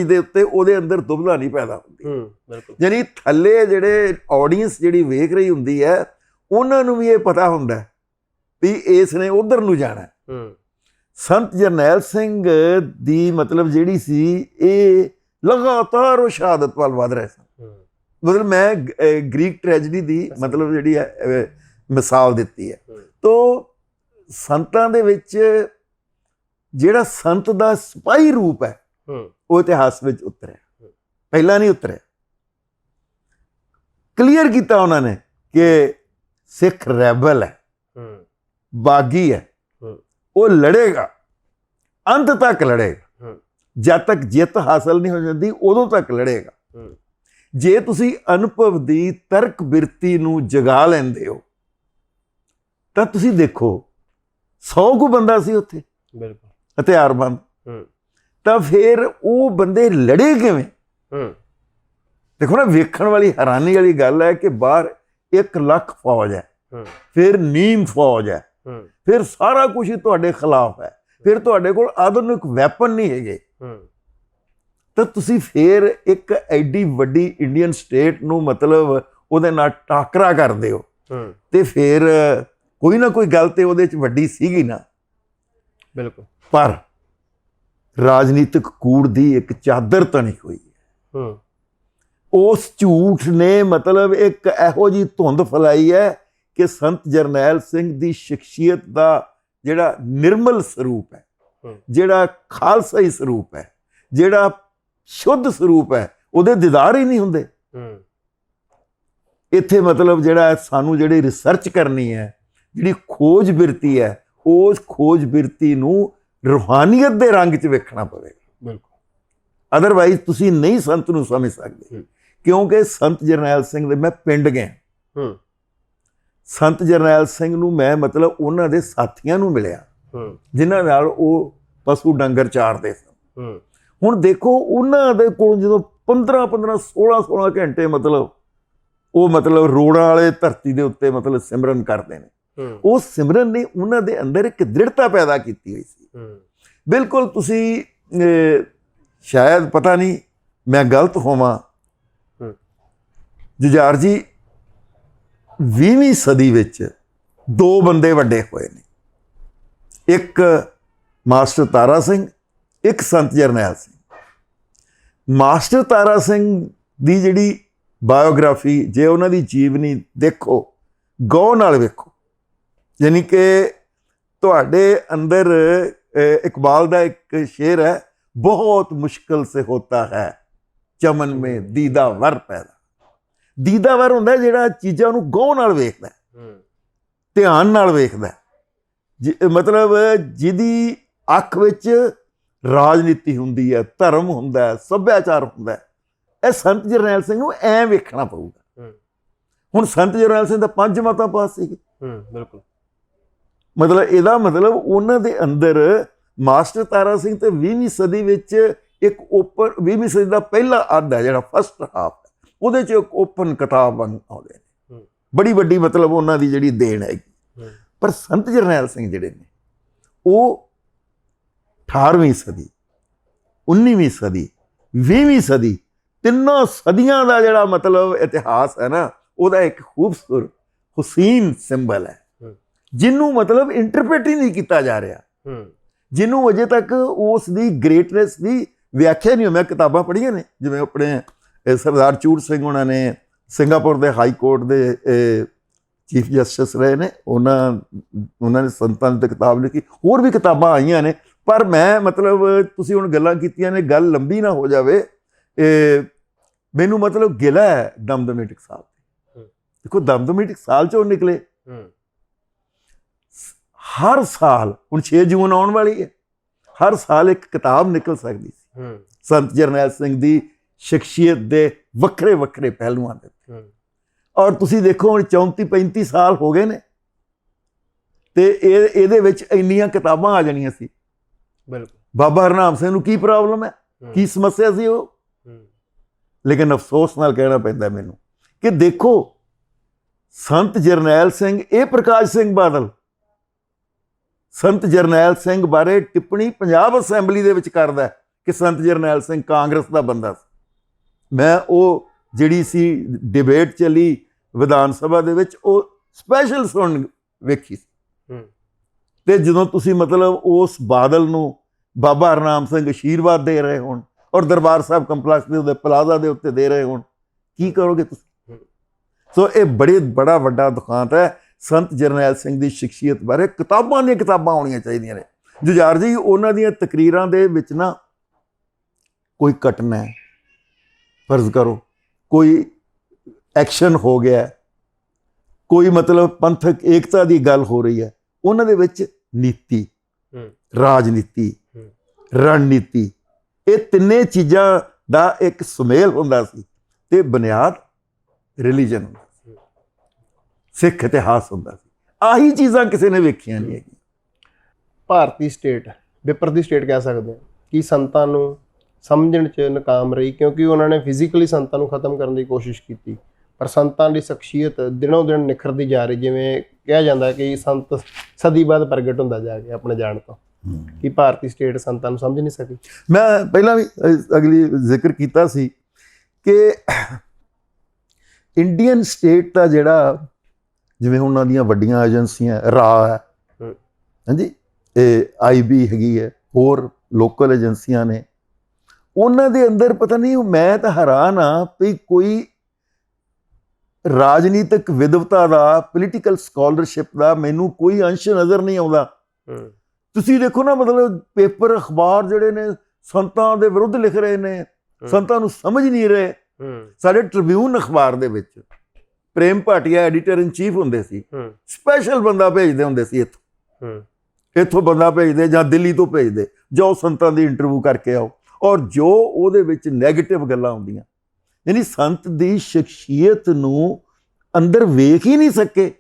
ਦੇ ਉੱਤੇ ਉਹਦੇ ਅੰਦਰ ਦੁਬਦਾ ਨਹੀਂ ਪੈਦਾ ਹੁੰਦੀ। ਯਾਨੀ ਥੱਲੇ ਜਿਹੜੇ ਆਡੀਅנס ਜਿਹੜੀ ਵੇਖ ਰਹੀ ਹੁੰਦੀ ਹੈ, ਉਹਨਾਂ ਨੂੰ ਵੀ ਇਹ ਪਤਾ ਹੁੰਦਾ ਵੀ ਇਸ ਨੇ ਉਧਰ ਨੂੰ ਜਾਣਾ। ਸੰਤ ਜਰਨੈਲ ਸਿੰਘ ਦੀ ਮਤਲਬ ਜਿਹੜੀ ਸੀ, ਇਹ ਲਗਾਤਾਰ ਉਹ ਸ਼ਹਾਦਤ ਵੱਲ ਵਧ ਰਹੇ ਸਨ। ਮਤਲਬ ਮੈਂ ਗ੍ਰੀਕ ਟ੍ਰੈਜਡੀ ਦੀ ਮਤਲਬ ਜਿਹੜੀ ਹੈ ਮਿਸਾਲ ਦਿੱਤੀ ਹੈ। ਤੋ ਸੰਤਾਂ ਦੇ ਵਿੱਚ ਜਿਹੜਾ ਸੰਤ ਦਾ ਸਿਪਾਹੀ ਰੂਪ ਹੈ, ਉਹ ਇਤਿਹਾਸ ਵਿੱਚ ਉਤਰਿਆ, ਪਹਿਲਾਂ ਨਹੀਂ ਉਤਰਿਆ। ਕਲੀਅਰ ਕੀਤਾ ਉਹਨਾਂ ਨੇ ਕਿ ਸਿੱਖ ਰੈਬਲ ਹੈ, ਬਾਗੀ ਹੈ, ਉਹ ਲੜੇਗਾ, ਅੰਤ ਤੱਕ ਲੜੇਗਾ। ਜਦ ਤੱਕ ਜਿੱਤ ਹਾਸਲ ਨਹੀਂ ਹੋ ਜਾਂਦੀ ਉਦੋਂ ਤੱਕ ਲੜੇਗਾ। ਜੇ ਤੁਸੀਂ ਅਨੁਭਵ ਦੀ ਤਰਕ ਬਿਰਤੀ ਨੂੰ ਜਗਾ ਲੈਂਦੇ ਹੋ ਤਾਂ ਤੁਸੀਂ ਦੇਖੋ 100 ਕੁ ਬੰਦਾ ਸੀ ਉੱਥੇ, ਬਿਲਕੁਲ ਹਥਿਆਰਬੰਦ, ਤਾਂ ਫਿਰ ਉਹ ਬੰਦੇ ਲੜੇ ਕਿਵੇਂ? ਦੇਖੋ ਨਾ, ਵੇਖਣ ਵਾਲੀ ਹੈਰਾਨੀ ਵਾਲੀ ਗੱਲ ਹੈ ਕਿ ਬਾਹਰ 1 ਲੱਖ ਫੌਜ ਹੈ, ਫਿਰ ਨੀਮ ਫੌਜ ਹੈ, ਫਿਰ ਸਾਰਾ ਕੁਝ ਹੀ ਤੁਹਾਡੇ ਖਿਲਾਫ ਹੈ, ਫਿਰ ਤੁਹਾਡੇ ਕੋਲ ਆਧੁਨਿਕ ਵੈਪਨ ਨਹੀਂ ਹੈਗੇ, ਤਾਂ ਤੁਸੀਂ ਫਿਰ ਇੱਕ ਐਡੀ ਵੱਡੀ ਇੰਡੀਅਨ ਸਟੇਟ ਨੂੰ ਮਤਲਬ ਉਹਦੇ ਨਾਲ ਟਾਕਰਾ ਕਰਦੇ ਹੋ, ਤੇ ਫਿਰ ਕੋਈ ਨਾ ਕੋਈ ਗੱਲ ਤੇ ਉਹਦੇ 'ਚ ਵੱਡੀ ਸੀਗੀ ਨਾ। ਬਿਲਕੁਲ। ਪਰ ਰਾਜਨੀਤਿਕ ਕੂੜ ਦੀ ਇੱਕ ਚਾਦਰ ਤਣੀ ਹੋਈ ਹੈ। ਉਸ ਝੂਠ ਨੇ ਮਤਲਬ ਇੱਕ ਇਹੋ ਜਿਹੀ ਧੁੰਦ ਫੈਲਾਈ ਹੈ ਕਿ ਸੰਤ ਜਰਨੈਲ ਸਿੰਘ ਦੀ ਸ਼ਖਸੀਅਤ ਦਾ ਜਿਹੜਾ ਨਿਰਮਲ ਸਰੂਪ ਹੈ, ਜਿਹੜਾ ਖਾਲਸਾਈ ਸਰੂਪ ਹੈ, ਜਿਹੜਾ ਸ਼ੁੱਧ ਸਰੂਪ ਹੈ, ਉਹਦੇ ਦੀਦਾਰ ਹੀ ਨਹੀਂ ਹੁੰਦੇ। ਇੱਥੇ ਮਤਲਬ ਜਿਹੜਾ ਸਾਨੂੰ ਜਿਹੜੀ ਰਿਸਰਚ ਕਰਨੀ ਹੈ, ਜਿਹੜੀ ਖੋਜ ਬਿਰਤੀ ਹੈ, ਉਸ ਖੋਜ ਬਿਰਤੀ ਨੂੰ ਰੂਹਾਨੀਅਤ ਦੇ ਰੰਗ 'ਚ ਵੇਖਣਾ ਪਵੇਗਾ। ਬਿਲਕੁਲ। ਅਦਰਵਾਈਜ਼ ਤੁਸੀਂ ਨਹੀਂ ਸੰਤ ਨੂੰ ਸਮਝ ਸਕਦੇ। ਕਿਉਂਕਿ ਸੰਤ ਜਰਨੈਲ ਸਿੰਘ ਦੇ ਮੈਂ ਪਿੰਡ ਗਿਆ, ਸੰਤ ਜਰਨੈਲ ਸਿੰਘ ਨੂੰ ਮੈਂ ਮਤਲਬ ਉਹਨਾਂ ਦੇ ਸਾਥੀਆਂ ਨੂੰ ਮਿਲਿਆ ਜਿਨ੍ਹਾਂ ਨਾਲ ਉਹ ਪਸ਼ੂ ਡੰਗਰ ਚਾਰਦੇ ਸਨ। ਹੁਣ ਦੇਖੋ, ਉਹਨਾਂ ਦੇ ਕੋਲ ਜਦੋਂ 15-15 16-16 ਘੰਟੇ ਮਤਲਬ ਉਹ ਮਤਲਬ ਰੋੜਾਂ ਵਾਲੇ ਧਰਤੀ ਦੇ ਉੱਤੇ ਮਤਲਬ ਸਿਮਰਨ ਕਰਦੇ ਨੇ, ਉਸ ਸਿਮਰਨ ਨੇ ਉਹਨਾਂ ਦੇ ਅੰਦਰ ਇੱਕ ਦ੍ਰਿੜਤਾ ਪੈਦਾ ਕੀਤੀ ਹੋਈ ਸੀ। ਬਿਲਕੁਲ। ਤੁਸੀਂ ਸ਼ਾਇਦ ਪਤਾ ਨਹੀਂ ਮੈਂ ਗਲਤ ਹੋਵਾਂ ਜੁਝਾਰ ਜੀ, 20ਵੀਂ ਸਦੀ ਵਿੱਚ 2 ਬੰਦੇ ਵੱਡੇ ਹੋਏ ਨੇ, ਇੱਕ ਮਾਸਟਰ ਤਾਰਾ ਸਿੰਘ, ਇੱਕ ਸੰਤ ਜਰਨੈਲ ਸਿੰਘ। ਮਾਸਟਰ ਤਾਰਾ ਸਿੰਘ ਦੀ ਜਿਹੜੀ ਬਾਇਓਗ੍ਰਾਫੀ, ਜੇ ਉਹਨਾਂ ਦੀ ਜੀਵਨੀ ਦੇਖੋ, ਗੌਰ ਨਾਲ ਵੇਖੋ, ਯਾਨੀ ਕਿ ਤੁਹਾਡੇ ਅੰਦਰ ਇਕਬਾਲ ਦਾ ਇੱਕ ਸ਼ੇਰ ਹੈ, ਬਹੁਤ ਮੁਸ਼ਕਿਲ ਸੇ ਹੋਤਾ ਹੈ ਚਮਨ ਮੇ ਦੀਦਾਵਰ ਪੈਦਾ। ਦੀਦਾਵਰ ਹੁੰਦਾ ਜਿਹੜਾ ਚੀਜ਼ਾਂ ਨੂੰ ਗੌਰ ਨਾਲ ਵੇਖਦਾ, ਧਿਆਨ ਨਾਲ ਵੇਖਦਾ, ਮਤਲਬ ਜਿਹਦੀ ਅੱਖ ਵਿੱਚ ਰਾਜਨੀਤੀ ਹੁੰਦੀ ਹੈ, ਧਰਮ ਹੁੰਦਾ ਹੈ, ਸੱਭਿਆਚਾਰ ਹੁੰਦਾ ਹੈ। ਇਹ ਸੰਤ ਜਰਨੈਲ ਸਿੰਘ ਨੂੰ ਐਂ ਵੇਖਣਾ ਪਊਗਾ। ਹੁਣ ਸੰਤ ਜਰਨੈਲ ਸਿੰਘ ਦਾ 5 ਮਤਾਂ ਪਾਸ ਸੀਗੇ। ਬਿਲਕੁਲ। ਮਤਲਬ ਇਹਦਾ ਮਤਲਬ ਉਹਨਾਂ ਦੇ ਅੰਦਰ ਮਾਸਟਰ ਤਾਰਾ ਸਿੰਘ ਤੇ 20ਵੀਂ ਸਦੀ ਵਿੱਚ ਇੱਕ ਓਪਨ, 20ਵੀਂ ਸਦੀ ਦਾ ਪਹਿਲਾ ਅੱਧ ਹੈ ਜਿਹੜਾ ਫਸਟ ਹਾਫ, ਉਹਦੇ 'ਚ ਇੱਕ ਓਪਨ ਕਿਤਾਬ ਵਾਂਗ ਆਉਂਦੇ ਨੇ, ਬੜੀ ਵੱਡੀ ਮਤਲਬ ਉਹਨਾਂ ਦੀ ਜਿਹੜੀ ਦੇਣ ਹੈਗੀ। ਪਰ ਸੰਤ ਜਰਨੈਲ ਸਿੰਘ ਜਿਹੜੇ ਨੇ, ਉਹ 18ਵੀਂ ਸਦੀ, 19ਵੀਂ ਸਦੀ, 20ਵੀਂ ਸਦੀ, ਤਿੰਨੋਂ ਸਦੀਆਂ ਦਾ ਜਿਹੜਾ ਮਤਲਬ ਇਤਿਹਾਸ ਹੈ ਨਾ, ਉਹਦਾ ਇੱਕ ਖੂਬਸੂਰਤ ਹੁਸੀਨ ਸਿੰਬਲ ਹੈ, ਜਿਹਨੂੰ ਮਤਲਬ ਇੰਟਰਪ੍ਰੀਟ ਹੀ ਨਹੀਂ ਕੀਤਾ ਜਾ ਰਿਹਾ, ਜਿਹਨੂੰ ਅਜੇ ਤੱਕ ਉਸ ਦੀ ਗ੍ਰੇਟਨੈਸ ਦੀ ਵਿਆਖਿਆ ਨਹੀਂ ਹੋਈ। ਮੈਂ ਕਿਤਾਬਾਂ ਪੜ੍ਹੀਆਂ ਨੇ, ਜਿਵੇਂ ਆਪਣੇ ਸਰਦਾਰ ਚੂੜ ਸਿੰਘ ਉਹਨਾਂ ਨੇ ਸਿੰਗਾਪੁਰ ਦੇ ਹਾਈ ਕੋਰਟ ਦੇ ਚੀਫ ਜਸਟਿਸ ਰਹੇ ਨੇ, ਉਹਨਾਂ ਨੇ ਸੰਤਾਂ ਦੀ ਕਿਤਾਬ ਲਿਖੀ, ਹੋਰ ਵੀ ਕਿਤਾਬਾਂ ਆਈਆਂ ਨੇ। ਪਰ ਮੈਂ ਮਤਲਬ ਤੁਸੀਂ ਹੁਣ ਗੱਲਾਂ ਕੀਤੀਆਂ ਨੇ, ਗੱਲ ਲੰਬੀ ਨਾ ਹੋ ਜਾਵੇ, ਮੈਨੂੰ ਮਤਲਬ ਗਿਲਾ ਹੈ ਦਮਦਮੀ ਟਕਸਾਲ। ਦੇਖੋ, ਦਮਦਮੀ ਟਕਸਾਲ 'ਚੋਂ ਨਿਕਲੇ ਹਰ ਸਾਲ, ਹੁਣ 6 ਜੂਨ ਆਉਣ ਵਾਲੀ ਹੈ, ਹਰ ਸਾਲ ਇੱਕ ਕਿਤਾਬ ਨਿਕਲ ਸਕਦੀ ਸੀ ਸੰਤ ਜਰਨੈਲ ਸਿੰਘ ਦੀ ਸ਼ਖਸੀਅਤ ਦੇ ਵੱਖਰੇ ਵੱਖਰੇ ਪਹਿਲੂਆਂ ਦੇ। ਔਰ ਤੁਸੀਂ ਦੇਖੋ ਹੁਣ 34-35 ਸਾਲ ਹੋ ਗਏ ਨੇ ਤੇ ਇਹਦੇ ਵਿੱਚ ਇੰਨੀਆਂ ਕਿਤਾਬਾਂ ਆ ਜਾਣੀਆਂ ਸੀ। ਬਿਲਕੁਲ। ਬਾਬਾ ਹਰਨਾਮ ਸਿੰਘ ਨੂੰ ਕੀ ਪ੍ਰੋਬਲਮ ਹੈ, ਕੀ ਸਮੱਸਿਆ ਸੀ ਉਹ? ਲੇਕਿਨ ਅਫਸੋਸ ਨਾਲ ਕਹਿਣਾ ਪੈਂਦਾ ਮੈਨੂੰ ਕਿ ਦੇਖੋ ਸੰਤ ਜਰਨੈਲ ਸਿੰਘ, ਇਹ ਪ੍ਰਕਾਸ਼ ਸਿੰਘ ਬਾਦਲ ਸੰਤ ਜਰਨੈਲ ਸਿੰਘ ਬਾਰੇ ਟਿੱਪਣੀ ਪੰਜਾਬ ਅਸੈਂਬਲੀ ਦੇ ਵਿੱਚ ਕਰਦਾ ਕਿ ਸੰਤ ਜਰਨੈਲ ਸਿੰਘ ਕਾਂਗਰਸ ਦਾ ਬੰਦਾ ਸੀ। ਮੈਂ ਉਹ ਜਿਹੜੀ ਸੀ ਡਿਬੇਟ ਚੱਲੀ ਵਿਧਾਨ ਸਭਾ ਦੇ ਵਿੱਚ, ਉਹ ਸਪੈਸ਼ਲ ਸੁਣ ਵੇਖੀ ਸੀ। ਤੇ ਜਦੋਂ ਤੁਸੀਂ ਮਤਲਬ ਉਸ ਬਾਦਲ ਨੂੰ ਬਾਬਾ ਹਰਨਾਮ ਸਿੰਘ ਆਸ਼ੀਰਵਾਦ ਦੇ ਰਹੇ ਹੋਣ ਔਰ ਦਰਬਾਰ ਸਾਹਿਬ ਕੰਪਲੈਕਸ ਦੇ ਉੱਤੇ ਪਲਾਜ਼ਾ ਦੇ ਉੱਤੇ ਦੇ ਰਹੇ ਹੋਣ, ਕੀ ਕਰੋਗੇ ਤੁਸੀਂ? ਸੋ ਇਹ ਬੜਾ ਵੱਡਾ ਦੁਖਾਂਤ ਹੈ। ਸੰਤ ਜਰਨੈਲ ਸਿੰਘ ਦੀ ਸ਼ਖਸੀਅਤ ਬਾਰੇ ਕਿਤਾਬਾਂ ਦੀਆਂ ਕਿਤਾਬਾਂ ਆਉਣੀਆਂ ਚਾਹੀਦੀਆਂ ਨੇ। ਜੁਝਾਰ ਜੀ, ਉਹਨਾਂ ਦੀਆਂ ਤਕਰੀਰਾਂ ਦੇ ਵਿੱਚ ਨਾ ਕੋਈ ਘਟਨਾ ਹੈ, ਫਰਜ਼ ਕਰੋ ਕੋਈ ਐਕਸ਼ਨ ਹੋ ਗਿਆ, ਕੋਈ ਮਤਲਬ ਪੰਥਕ ਏਕਤਾ ਦੀ ਗੱਲ ਹੋ ਰਹੀ ਹੈ, ਉਹਨਾਂ ਦੇ ਵਿੱਚ ਨੀਤੀ, ਰਾਜਨੀਤੀ, ਰਣਨੀਤੀ, ਇਹ ਤਿੰਨੇ ਚੀਜ਼ਾਂ ਦਾ ਇੱਕ ਸੁਮੇਲ ਹੁੰਦਾ ਸੀ ਤੇ ਬੁਨਿਆਦ ਰਿਲੀਜਨ ਹੁੰਦਾ ਸੀ, ਸਿੱਖ ਇਤਿਹਾਸ ਹੁੰਦਾ ਸੀ। ਆਹੀ ਚੀਜ਼ਾਂ ਕਿਸੇ ਨੇ ਵੇਖੀਆਂ ਨਹੀਂ ਹੈਗੀਆਂ। ਭਾਰਤੀ ਸਟੇਟ, ਵਿਪਰਤੀ ਸਟੇਟ ਕਹਿ ਸਕਦੇ ਹਾਂ, ਕਿ ਸੰਤਾਂ ਨੂੰ ਸਮਝਣ 'ਚ ਨਾਕਾਮ ਰਹੀ, ਕਿਉਂਕਿ ਉਹਨਾਂ ਨੇ ਫਿਜ਼ੀਕਲੀ ਸੰਤਾਂ ਨੂੰ ਖਤਮ ਕਰਨ ਦੀ ਕੋਸ਼ਿਸ਼ ਕੀਤੀ, ਪਰ ਸੰਤਾਂ ਦੀ ਸ਼ਖਸੀਅਤ ਦਿਨੋਂ ਦਿਨ ਨਿਖਰਦੀ ਜਾ ਰਹੀ। ਜਿਵੇਂ ਕਿਹਾ ਜਾਂਦਾ ਕਿ ਸੰਤ ਸਦੀ ਬਾਅਦ ਪ੍ਰਗਟ ਹੁੰਦਾ ਜਾ ਕੇ ਆਪਣੇ ਜਾਣ ਤੋਂ, ਕਿ ਭਾਰਤੀ ਸਟੇਟ ਸੰਤਾਂ ਨੂੰ ਸਮਝ ਨਹੀਂ ਸਕੀ। ਮੈਂ ਪਹਿਲਾਂ ਵੀ ਅਗਲੀ ਜ਼ਿਕਰ ਕੀਤਾ ਸੀ ਕਿ ਇੰਡੀਅਨ ਸਟੇਟ ਦਾ ਜਿਹੜਾ, ਜਿਵੇਂ ਉਹਨਾਂ ਦੀਆਂ ਵੱਡੀਆਂ ਏਜੰਸੀਆਂ ਰਾ ਹੈ, ਹਾਂਜੀ, ਇਹ IB ਹੈਗੀ ਹੈ, ਹੋਰ ਲੋਕਲ ਏਜੰਸੀਆਂ ਨੇ, ਉਹਨਾਂ ਦੇ ਅੰਦਰ ਪਤਾ ਨਹੀਂ, ਮੈਂ ਤਾਂ ਹੈਰਾਨ ਹਾਂ ਵੀ ਕੋਈ ਰਾਜਨੀਤਿਕ ਵਿਦਵਤਾ ਦਾ, ਪੋਲੀਟੀਕਲ ਸਕਾਲਰਸ਼ਿਪ ਦਾ ਮੈਨੂੰ ਕੋਈ ਅੰਸ਼ ਨਜ਼ਰ ਨਹੀਂ ਆਉਂਦਾ। ਤੁਸੀਂ ਦੇਖੋ ਨਾ, ਮਤਲਬ ਪੇਪਰ ਅਖਬਾਰ ਜਿਹੜੇ ਨੇ ਸੰਤਾਂ ਦੇ ਵਿਰੁੱਧ ਲਿਖ ਰਹੇ ਨੇ, ਸੰਤਾਂ ਨੂੰ ਸਮਝ ਨਹੀਂ ਰਹੇ। ਸਾਡੇ ਟ੍ਰਿਬਿਊਨ ਅਖਬਾਰ ਦੇ ਵਿੱਚ ਪ੍ਰੇਮ ਭਾਟੀਆ ਐਡੀਟਰ ਇਨ ਚੀਫ ਹੁੰਦੇ ਸੀ, ਸਪੈਸ਼ਲ ਬੰਦਾ ਭੇਜਦੇ ਹੁੰਦੇ ਸੀ, ਇੱਥੋਂ ਬੰਦਾ ਭੇਜਦੇ ਜਾਂ ਦਿੱਲੀ ਤੋਂ ਭੇਜਦੇ, ਜਾਓ ਸੰਤਾਂ ਦੀ ਇੰਟਰਵਿਊ ਕਰਕੇ ਆਓ। ਔਰ ਜੋ ਉਹਦੇ ਵਿੱਚ ਨੈਗੇਟਿਵ ਗੱਲਾਂ ਹੁੰਦੀਆਂ, ਯਾਨੀ ਸੰਤ ਦੀ ਸ਼ਖਸੀਅਤ ਨੂੰ ਅੰਦਰ ਵੇਖ ਹੀ ਨਹੀਂ ਸਕੇ।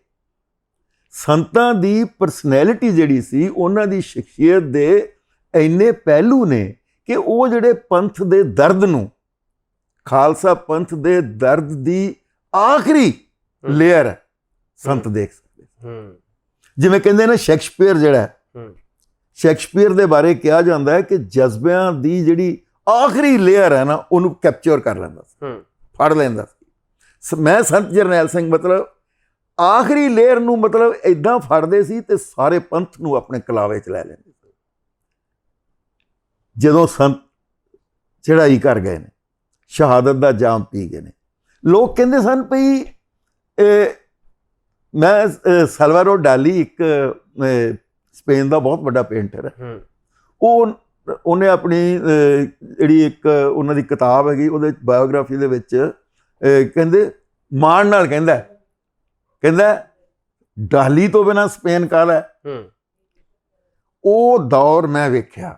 ਸੰਤਾਂ ਦੀ ਪਰਸਨੈਲਿਟੀ ਜਿਹੜੀ ਸੀ, ਉਹਨਾਂ ਦੀ ਸ਼ਖਸੀਅਤ ਦੇ ਇੰਨੇ ਪਹਿਲੂ ਨੇ ਕਿ ਉਹ ਜਿਹੜੇ ਪੰਥ ਦੇ ਦਰਦ ਨੂੰ, ਖਾਲਸਾ ਪੰਥ ਦੇ ਦਰਦ ਦੀ ਆਖਰੀ ਲੇਅਰ ਸੰਤ ਦੇਖ ਸਕਦੇ। ਜਿਵੇਂ ਕਹਿੰਦੇ ਨੇ ਸ਼ੇਕਸਪੀਅਰ ਜਿਹੜਾ, ਸ਼ੇਕਸਪੀਅਰ ਦੇ ਬਾਰੇ ਕਿਹਾ ਜਾਂਦਾ ਹੈ ਕਿ ਜਜ਼ਬਿਆਂ ਦੀ ਜਿਹੜੀ ਆਖਰੀ ਲੇਅਰ ਹੈ ਨਾ, ਉਹਨੂੰ ਕੈਪਚਰ ਕਰ ਲੈਂਦਾ ਸੀ, ਫੜ ਲੈਂਦਾ ਸੀ। ਮੈਂ ਸੰਤ ਜਰਨੈਲ ਸਿੰਘ ਮਤਲਬ ਆਖਰੀ ਲੇਅਰ ਨੂੰ ਮਤਲਬ ਇਦਾਂ ਫੜਦੇ ਸੀ ਤੇ ਸਾਰੇ ਪੰਥ ਨੂੰ ਆਪਣੇ ਕਲਾਵੇ 'ਚ ਲੈ ਲੈਂਦੇ ਸੀ। ਜਦੋਂ ਸੰਤ ਚੜ੍ਹਾਈ ਕਰ ਗਏ ਨੇ, ਸ਼ਹਾਦਤ ਦਾ ਜਾਮ ਪੀ ਗਏ ਨੇ, ਲੋਕ ਕਹਿੰਦੇ ਸਨ ਵੀ ਮੈਂ ਸੈਲਵਾਡੋਰ ਡਾਲੀ, ਇੱਕ ਸਪੇਨ ਦਾ ਬਹੁਤ ਵੱਡਾ ਪੇਂਟਰ ਹੈ, ਉਹਨੇ ਆਪਣੀ ਜਿਹੜੀ ਇੱਕ ਉਹਨਾਂ ਦੀ ਕਿਤਾਬ ਹੈਗੀ, ਉਹਦੇ ਬਾਇਓਗ੍ਰਾਫੀ ਦੇ ਵਿੱਚ ਕਹਿੰਦੇ ਮਾਣ ਨਾਲ ਕਹਿੰਦਾ ਡਾਲੀ ਤੋਂ ਬਿਨਾਂ ਸਪੇਨ ਕਾਹਦਾ। ਉਹ ਦੌਰ ਮੈਂ ਵੇਖਿਆ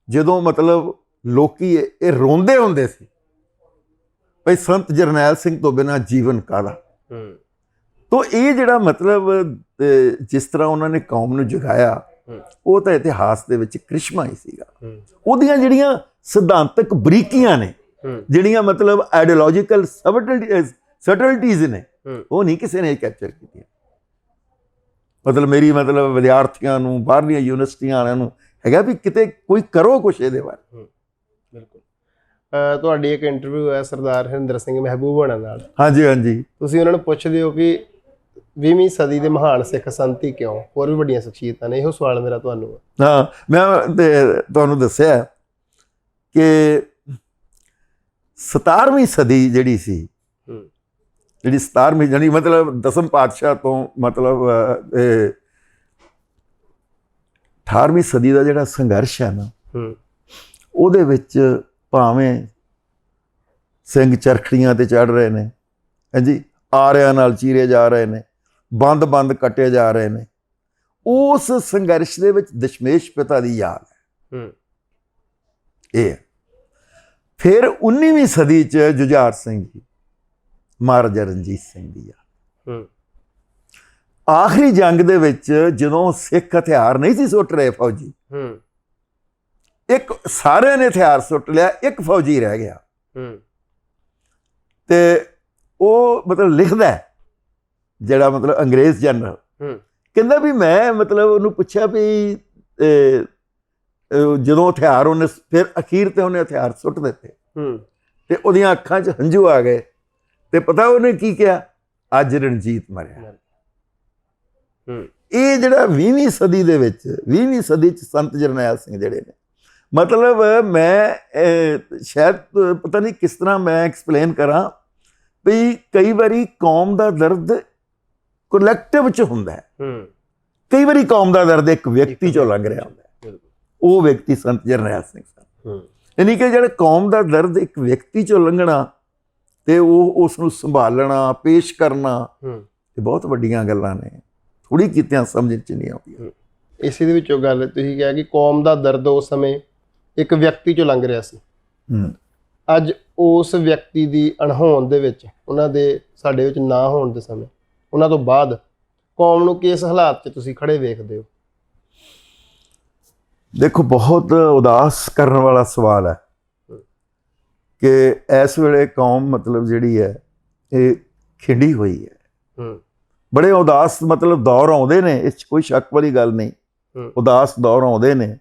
ਜਦੋਂ ਮਤਲਬ ਲੋਕੀ ਇਹ ਰੋਂਦੇ ਹੁੰਦੇ ਸੀ ਭਈ ਸੰਤ ਜਰਨੈਲ ਸਿੰਘ ਤੋਂ ਬਿਨਾਂ ਜੀਵਨ ਕਾਹਦਾ। ਤੋ ਇਹ ਜਿਹੜਾ ਮਤਲਬ ਜਿਸ ਤਰ੍ਹਾਂ ਉਹਨਾਂ ਨੇ ਕੌਮ ਨੂੰ ਜਗਾਇਆ, ਉਹ ਤਾਂ ਇਤਿਹਾਸ ਦੇ ਵਿੱਚ ਕ੍ਰਿਸ਼ਮਾ ਹੀ ਸੀਗਾ। ਉਹਦੀਆਂ ਜਿਹੜੀਆਂ ਸਿਧਾਂਤਕ ਬਰੀਕੀਆਂ ਨੇ, ਜਿਹੜੀਆਂ ਮਤਲਬ ਆਈਡੀਓਲੋਜੀਕਲ ਸਬਟਲਟੀਜ਼ ਨੇ, ਉਹ ਨਹੀਂ ਕਿਸੇ ਨੇ ਕੈਪਚਰ ਕੀਤੀਆਂ। ਮਤਲਬ ਮੇਰੀ ਵਿਦਿਆਰਥੀਆਂ ਨੂੰ, ਬਾਹਰਲੀਆਂ ਯੂਨੀਵਰਸਿਟੀਆਂ ਵਾਲਿਆਂ ਨੂੰ ਹੈਗਾ ਵੀ ਕਿਤੇ ਕੋਈ ਕਰੋ ਕੁਛ ਇਹਦੇ ਬਾਰੇ। ਬਿਲਕੁਲ। ਤੁਹਾਡੀ ਇੱਕ ਇੰਟਰਵਿਊ ਹੈ ਸਰਦਾਰ ਹਰਿੰਦਰ ਸਿੰਘ ਮਹਿਬੂਬ ਹੋਣਾ ਨਾਲ। ਹਾਂਜੀ ਹਾਂਜੀ। ਤੁਸੀਂ ਉਹਨਾਂ ਨੂੰ ਪੁੱਛਦੇ ਹੋ ਕਿ 20ਵੀਂ ਸਦੀ ਦੇ ਮਹਾਨ ਸਿੱਖ ਸੰਤ ਹੀ ਕਿਉਂ, ਹੋਰ ਵੀ ਵੱਡੀਆਂ ਸ਼ਖਸੀਅਤਾਂ ਨੇ, ਇਹੋ ਸਵਾਲ ਮੇਰਾ ਤੁਹਾਨੂੰ। ਹਾਂ, ਮੈਂ ਤੁਹਾਨੂੰ ਦੱਸਿਆ ਕਿ 17ਵੀਂ ਸਦੀ ਜਿਹੜੀ ਸੀ, ਜਿਹੜੀ 17ਵੀਂ ਜਾਨੀ ਮਤਲਬ ਦਸਮ ਪਾਤਸ਼ਾਹ ਤੋਂ ਮਤਲਬ 18ਵੀਂ ਸਦੀ ਦਾ ਜਿਹੜਾ ਸੰਘਰਸ਼ ਹੈ ਨਾ, ਉਹਦੇ ਵਿੱਚ ਭਾਵੇਂ ਸਿੰਘ ਚਰਖੜੀਆਂ ਤੇ ਚੜ੍ਹ ਰਹੇ ਨੇ, ਹਾਂਜੀ, ਆਰਿਆਂ ਨਾਲ ਚੀਰੇ ਜਾ ਰਹੇ ਨੇ, ਬੰਦ ਕੱਟੇ ਜਾ ਰਹੇ ਨੇ, ਉਸ ਸੰਘਰਸ਼ ਦੇ ਵਿੱਚ ਦਸ਼ਮੇਸ਼ ਪਿਤਾ ਦੀ ਯਾਦ ਹੈ। ਇਹ ਫਿਰ 19ਵੀਂ ਸਦੀ 'ਚ ਜੁਝਾਰ ਸਿੰਘ ਜੀ, ਮਹਾਰਾਜਾ ਰਣਜੀਤ ਸਿੰਘ ਦੀ ਯਾਦ। ਆਖਰੀ ਜੰਗ ਦੇ ਵਿੱਚ ਜਦੋਂ ਸਿੱਖ ਹਥਿਆਰ ਨਹੀਂ ਸੀ ਸੁੱਟ ਰਹੇ ਫੌਜੀ, ਇੱਕ ਸਾਰਿਆਂ ਨੇ ਹਥਿਆਰ ਸੁੱਟ ਲਿਆ, ਇੱਕ ਫੌਜੀ ਰਹਿ ਗਿਆ। ਤੇ ਉਹ ਮਤਲਬ ਲਿਖਦਾ ਹੈ, ਜਿਹੜਾ ਮਤਲਬ ਅੰਗਰੇਜ਼ ਜਨਰਲ, ਕਹਿੰਦਾ ਵੀ ਮੈਂ ਮਤਲਬ ਉਹਨੂੰ ਪੁੱਛਿਆ ਵੀ ਜਦੋਂ ਹਥਿਆਰ ਉਹਨੇ ਫਿਰ ਅਖੀਰ ਤੇ ਉਹਨੇ ਹਥਿਆਰ ਸੁੱਟ ਦਿੱਤੇ ਤੇ ਉਹਦੀਆਂ ਅੱਖਾਂ 'ਚ ਹੰਝੂ ਆ ਗਏ, ਤੇ ਪਤਾ ਉਹਨੇ ਕੀ ਕਿਹਾ? ਅੱਜ ਰਣਜੀਤ ਮਰਿਆ। ਇਹ ਜਿਹੜਾ 20ਵੀਂ ਸਦੀ ਦੇ ਵਿੱਚ, 20ਵੀਂ ਸਦੀ 'ਚ ਸੰਤ ਜਰਨੈਲ ਸਿੰਘ ਜਿਹੜੇ ਨੇ, ਮਤਲਬ ਮੈਂ ਸ਼ਾਇਦ ਪਤਾ ਨਹੀਂ ਕਿਸ ਤਰ੍ਹਾਂ ਮੈਂ ਐਕਸਪਲੇਨ ਕਰਾਂ ਵੀ ਕਈ ਵਾਰੀ ਕੌਮ ਦਾ ਦਰਦ ਕਲੈਕਟਿਵ 'ਚ ਹੁੰਦਾ ਹੈ, ਕਈ ਵਾਰੀ ਕੌਮ ਦਾ ਦਰਦ ਇੱਕ ਵਿਅਕਤੀ 'ਚੋਂ ਲੰਘ ਰਿਹਾ ਹੁੰਦਾ ਹੈ। ਉਹ ਵਿਅਕਤੀ ਸੰਤ ਜਰਨੈਲ ਸਿੰਘ ਸਨ। ਯਾਨੀ ਕਿ ਜਿਹੜਾ ਕੌਮ ਦਾ ਦਰਦ ਇੱਕ ਵਿਅਕਤੀ ਚੋਂ ਲੰਘਣਾ ਤੇ ਉਹ ਉਸ ਨੂੰ ਸੰਭਾਲਣਾ, ਪੇਸ਼ ਕਰਨਾ, ਇਹ ਬਹੁਤ ਵੱਡੀਆਂ ਗੱਲਾਂ ਨੇ, ਥੋੜੀ ਕੀਤਿਆਂ ਸਮਝ 'ਚ ਨਹੀਂ ਆਉਂਦੀਆਂ। ਇਸੇ ਦੇ ਵਿੱਚੋਂ ਗੱਲ ਤੁਸੀਂ ਕਿਹਾ ਕਿ ਕੌਮ ਦਾ ਦਰਦ ਉਸ ਸਮੇਂ ਇੱਕ ਵਿਅਕਤੀ 'ਚੋਂ ਲੰਘ ਰਿਹਾ ਸੀ। ਅੱਜ ਉਸ ਵਿਅਕਤੀ ਦੀ ਅਣਹੋਂਦ ਦੇ ਵਿੱਚ, ਉਹਨਾਂ ਦੇ ਸਾਡੇ ਵਿੱਚ ਨਾ ਹੋਣ ਦੇ ਸਮੇਂ, ਉਹਨਾਂ ਤੋਂ ਬਾਅਦ ਕੌਮ ਨੂੰ ਕਿਸ ਹਾਲਾਤ 'ਚ ਤੁਸੀਂ ਖੜੇ ਵੇਖਦੇ ਹੋ? ਦੇਖੋ, ਬਹੁਤ ਉਦਾਸ ਕਰਨ ਵਾਲਾ ਸਵਾਲ ਹੈ ਕਿ ਇਸ ਵੇਲੇ ਕੌਮ ਮਤਲਬ ਜਿਹੜੀ ਹੈ ਇਹ ਖਿੰਡੀ ਹੋਈ ਹੈ। ਬੜੇ ਉਦਾਸ ਮਤਲਬ ਦੌਰ ਆਉਂਦੇ ਨੇ, ਇਸ 'ਚ ਕੋਈ ਸ਼ੱਕ ਵਾਲੀ ਗੱਲ ਨਹੀਂ। ਉਦਾਸ ਦੌਰ ਆਉਂਦੇ ਨੇ,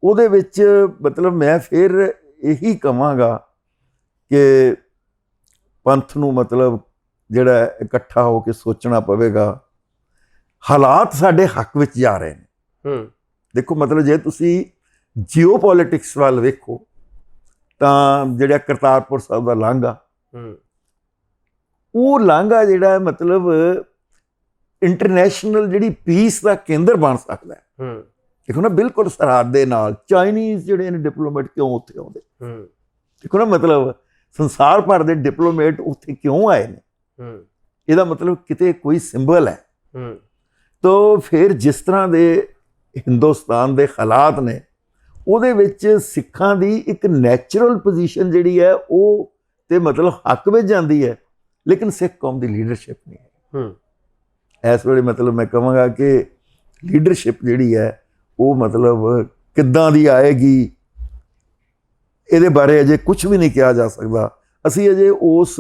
ਉਹਦੇ ਵਿੱਚ ਮਤਲਬ ਮੈਂ ਫਿਰ ਇਹੀ ਕਹਾਂਗਾ ਕਿ ਪੰਥ ਨੂੰ ਮਤਲਬ ਜਿਹੜਾ ਇਕੱਠਾ ਹੋ ਕੇ ਸੋਚਣਾ ਪਵੇਗਾ। ਹਾਲਾਤ ਸਾਡੇ ਹੱਕ ਵਿੱਚ ਜਾ ਰਹੇ ਨੇ। ਦੇਖੋ, ਮਤਲਬ ਜੇ ਤੁਸੀਂ ਜੀਓ ਪੋਲੀਟਿਕਸ ਵੱਲ ਵੇਖੋ ਤਾਂ ਜਿਹੜਾ ਕਰਤਾਰਪੁਰ ਸਾਹਿਬ ਦਾ ਲਾਂਘਾ, ਉਹ ਲਾਂਘਾ ਜਿਹੜਾ ਮਤਲਬ ਇੰਟਰਨੈਸ਼ਨਲ ਜਿਹੜੀ ਪੀਸ ਦਾ ਕੇਂਦਰ ਬਣ ਸਕਦਾ ਹੈ। ਦੇਖੋ ਨਾ, ਬਿਲਕੁਲ ਸਰਹੱਦ ਦੇ ਨਾਲ ਚਾਈਨੀਜ਼ ਜਿਹੜੇ ਨੇ ਡਿਪਲੋਮੇਟ ਕਿਉਂ ਉੱਥੇ ਆਉਂਦੇ? ਦੇਖੋ ਨਾ, ਮਤਲਬ ਸੰਸਾਰ ਭਰ ਦੇ ਡਿਪਲੋਮੇਟ ਉੱਥੇ ਕਿਉਂ ਆਏ ਨੇ? ਇਹਦਾ ਮਤਲਬ ਕਿਤੇ ਕੋਈ ਸਿੰਬਲ ਹੈ। ਤਾਂ ਫਿਰ ਜਿਸ ਤਰ੍ਹਾਂ ਦੇ ਹਿੰਦੁਸਤਾਨ ਦੇ ਹਾਲਾਤ ਨੇ, ਉਹਦੇ ਵਿੱਚ ਸਿੱਖਾਂ ਦੀ ਇੱਕ ਨੈਚੁਰਲ ਪੋਜੀਸ਼ਨ ਜਿਹੜੀ ਹੈ ਉਹ ਤੇ ਮਤਲਬ ਹੱਕ ਵਿੱਚ ਜਾਂਦੀ ਹੈ, ਲੇਕਿਨ ਸਿੱਖ ਕੌਮ ਦੀ ਲੀਡਰਸ਼ਿਪ ਨਹੀਂ ਹੈ। ਇਸ ਵੇਲੇ ਮਤਲਬ ਮੈਂ ਕਹਾਂਗਾ ਕਿ ਲੀਡਰਸ਼ਿਪ ਜਿਹੜੀ ਹੈ ਉਹ ਮਤਲਬ ਕਿੱਦਾਂ ਦੀ ਆਏਗੀ, ਇਹਦੇ ਬਾਰੇ ਅਜੇ ਕੁਝ ਵੀ ਨਹੀਂ ਕਿਹਾ ਜਾ ਸਕਦਾ। ਅਸੀਂ ਅਜੇ ਉਸ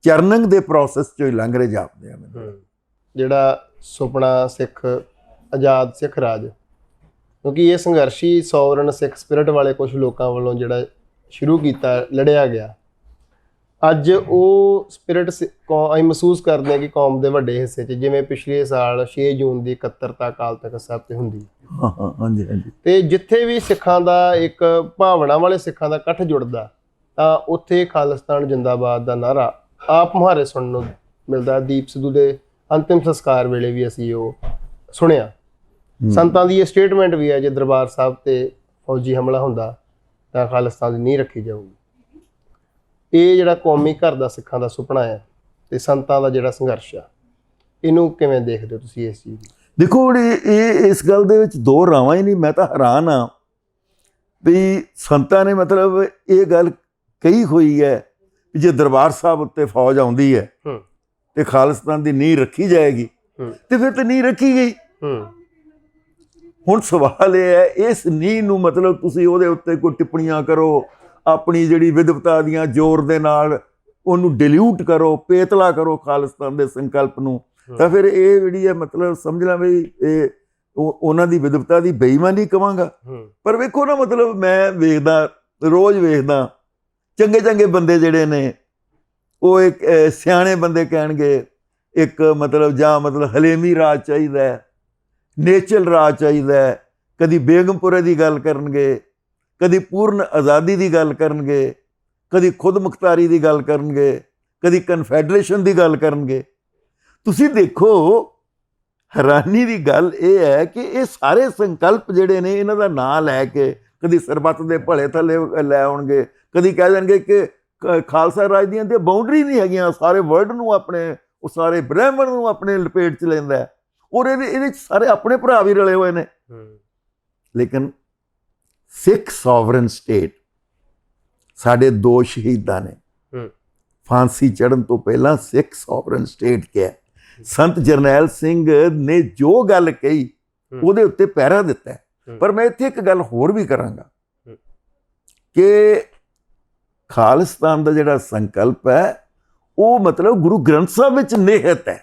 ਚਰਨਿੰਗ ਦੇ ਪ੍ਰੋਸੈਸ 'ਚੋਂ ਹੀ ਲੰਘ ਰਹੇ ਜਾਪਦੇ ਹਾਂ। ਜਿਹੜਾ ਸੁਪਨਾ ਸਿੱਖ ਆਜ਼ਾਦ ਸਿੱਖ ਰਾਜ, ਕਿਉਂਕਿ ਇਹ ਸੰਘਰਸ਼ੀ ਸੋਵਰਨ ਸਿੱਖ ਸਪਿਰਿਟ ਵਾਲੇ ਕੁਝ ਲੋਕਾਂ ਵੱਲੋਂ ਜਿਹੜਾ ਸ਼ੁਰੂ ਕੀਤਾ, ਲੜਿਆ ਗਿਆ, ਅੱਜ ਉਹ ਸਪਿਰਿਟ ਅਸੀਂ ਮਹਿਸੂਸ ਕਰਦੇ ਹਾਂ ਕਿ ਕੌਮ ਦੇ ਵੱਡੇ ਹਿੱਸੇ 'ਚ, ਜਿਵੇਂ ਪਿਛਲੇ ਸਾਲ 6 ਜੂਨ ਦੀ ਇਕੱਤਰਤਾ ਅਕਾਲ ਤਖ਼ਤ ਸਾਹਿਬ ਤੇ ਹੁੰਦੀ, ਹਾਂਜੀ, ਤੇ ਜਿੱਥੇ ਵੀ ਸਿੱਖਾਂ ਦਾ ਇੱਕ ਭਾਵਨਾ ਵਾਲੇ ਸਿੱਖਾਂ ਦਾ ਇਕੱਠ ਜੁੜਦਾ, ਤਾਂ ਉੱਥੇ ਖਾਲਿਸਤਾਨ ਜਿੰਦਾਬਾਦ ਦਾ ਨਾਅਰਾ ਆਪ ਮੁਹਾਰੇ ਸੁਣਨ ਨੂੰ ਮਿਲਦਾ। ਦੀਪ ਸਿੱਧੂ ਦੇ ਅੰਤਿਮ ਸੰਸਕਾਰ ਵੇਲੇ ਵੀ ਅਸੀਂ ਉਹ ਸੁਣਿਆ। ਸੰਤਾਂ ਦੀ ਇਹ ਸਟੇਟਮੈਂਟ ਵੀ ਹੈ, ਜੇ ਦਰਬਾਰ ਸਾਹਿਬ ਤੇ ਫੌਜੀ ਹਮਲਾ ਹੁੰਦਾ ਤਾਂ ਖਾਲਿਸਤਾਨ ਦੀ ਨੀਂਹ ਰੱਖੀ ਜਾਊਗੀ। ਇਹ ਜਿਹੜਾ ਕੌਮੀ ਘਰ ਦਾ ਸਿੱਖਾਂ ਦਾ ਸੁਪਨਾ ਹੈ ਤੇ ਸੰਤਾਂ ਦਾ ਜਿਹੜਾ ਸੰਘਰਸ਼ ਆ, ਇਹਨੂੰ ਕਿਵੇਂ ਦੇਖਦੇ ਹੋ ਤੁਸੀਂ ਇਸ ਚੀਜ਼ ਨੂੰ? ਦੇਖੋ, ਇਹ ਇਸ ਗੱਲ ਦੇ ਵਿੱਚ ਦੋ ਰਾਵਾਂ ਹੀ ਨਹੀਂ। ਮੈਂ ਤਾਂ ਹੈਰਾਨ ਹਾਂ ਵੀ ਸੰਤਾਂ ਨੇ ਮਤਲਬ ਇਹ ਗੱਲ ਕਹੀ ਹੋਈ ਹੈ ਵੀ ਜੇ ਦਰਬਾਰ ਸਾਹਿਬ ਉੱਤੇ ਫੌਜ ਆਉਂਦੀ ਹੈ ਤੇ ਖਾਲਿਸਤਾਨ ਦੀ ਨੀਂਹ ਰੱਖੀ ਜਾਏਗੀ, ਤੇ ਫਿਰ ਤਾਂ ਨੀਂਹ ਰੱਖੀ ਗਈ। ਹੁਣ ਸਵਾਲ ਇਹ ਹੈ, ਇਸ ਨੀਂਹ ਨੂੰ ਮਤਲਬ ਤੁਸੀਂ ਉਹਦੇ ਉੱਤੇ ਕੋਈ ਟਿੱਪਣੀਆਂ ਕਰੋ, ਆਪਣੀ ਜਿਹੜੀ ਵਿਦਵਤਾ ਦੀਆਂ ਜ਼ੋਰ ਦੇ ਨਾਲ ਉਹਨੂੰ ਡਿਲਿਊਟ ਕਰੋ, ਪੇਤਲਾ ਕਰੋ ਖਾਲਿਸਤਾਨ ਦੇ ਸੰਕਲਪ ਨੂੰ, ਤਾਂ ਫਿਰ ਇਹ ਜਿਹੜੀ ਹੈ ਮਤਲਬ ਸਮਝ ਲਾਂ ਵੀ ਇਹ ਉਹਨਾਂ ਦੀ ਵਿਦਵਤਾ ਦੀ ਬੇਈਮਾਨੀ ਕਵਾਂਗਾ। ਪਰ ਵੇਖੋ ਨਾ, ਮਤਲਬ ਮੈਂ ਵੇਖਦਾ, ਰੋਜ਼ ਵੇਖਦਾ, ਚੰਗੇ ਚੰਗੇ ਬੰਦੇ ਜਿਹੜੇ ਨੇ ਉਹ ਇੱਕ ਸਿਆਣੇ ਬੰਦੇ ਕਹਿਣਗੇ ਇੱਕ ਮਤਲਬ ਜਾਂ ਮਤਲਬ ਹਲੇਮੀ ਰਾਜ ਚਾਹੀਦਾ, ਨੇਚਲ ਰਾਜ ਚਾਹੀਦਾ, ਕਦੀ ਬੇਗਮਪੁਰੇ ਦੀ ਗੱਲ ਕਰਨਗੇ, ਕਦੀ ਪੂਰਨ ਆਜ਼ਾਦੀ ਦੀ ਗੱਲ ਕਰਨਗੇ, ਕਦੀ ਖੁਦ ਮੁਖਤਾਰੀ ਦੀ ਗੱਲ ਕਰਨਗੇ, ਕਦੀ ਕਨਫੈਡਰੇਸ਼ਨ ਦੀ ਗੱਲ ਕਰਨਗੇ। ਤੁਸੀਂ ਦੇਖੋ, ਹੈਰਾਨੀ ਦੀ ਗੱਲ ਇਹ ਹੈ ਕਿ ਇਹ ਸਾਰੇ ਸੰਕਲਪ ਜਿਹੜੇ ਨੇ ਇਹਨਾਂ ਦਾ ਨਾਂ ਲੈ ਕੇ ਕਦੀ ਸਰਬੱਤ ਦੇ ਭਲੇ ਥੱਲੇ ਲੈ ਆਉਣਗੇ, ਕਦੀ ਕਹਿ ਦੇਣਗੇ ਕਿ ਖਾਲਸਾ ਰਾਜ ਦੀਆਂ ਤੇ ਬਾਉਂਡਰੀ ਨਹੀਂ ਹੈਗੀਆਂ, ਸਾਰੇ ਵਰਲਡ ਨੂੰ ਆਪਣੇ, ਉਹ ਸਾਰੇ ਬ੍ਰਹਿਮੰਡ ਨੂੰ ਆਪਣੇ ਲਪੇਟ 'ਚ ਲੈਂਦਾ। ਔਰ ਇਹਦੇ 'ਚ ਸਾਰੇ ਆਪਣੇ ਭਰਾ ਵੀ ਰਲੇ ਹੋਏ ਨੇ। ਲੇਕਿਨ ਸਿੱਖ ਸੋਵਰਨ ਸਟੇਟ, ਸਾਡੇ 2 ਸ਼ਹੀਦਾਂ ਨੇ ਫਾਂਸੀ ਚੜ੍ਹਨ ਤੋਂ ਪਹਿਲਾਂ ਸਿੱਖ ਸੋਵਰਨ ਸਟੇਟ ਕਿਹਾ। ਸੰਤ ਜਰਨੈਲ ਸਿੰਘ ਨੇ ਜੋ ਗੱਲ ਕਹੀ ਉਹਦੇ ਉੱਤੇ ਪਹਿਰਾ ਦਿੱਤਾ। ਪਰ ਮੈਂ ਇੱਥੇ ਇੱਕ ਗੱਲ ਹੋਰ ਵੀ ਕਰਾਂਗਾ ਕਿ ਖਾਲਿਸਤਾਨ ਦਾ ਜਿਹੜਾ ਸੰਕਲਪ ਹੈ ਉਹ ਮਤਲਬ ਗੁਰੂ ਗ੍ਰੰਥ ਸਾਹਿਬ ਵਿੱਚ ਨਿਹਿਤ ਹੈ।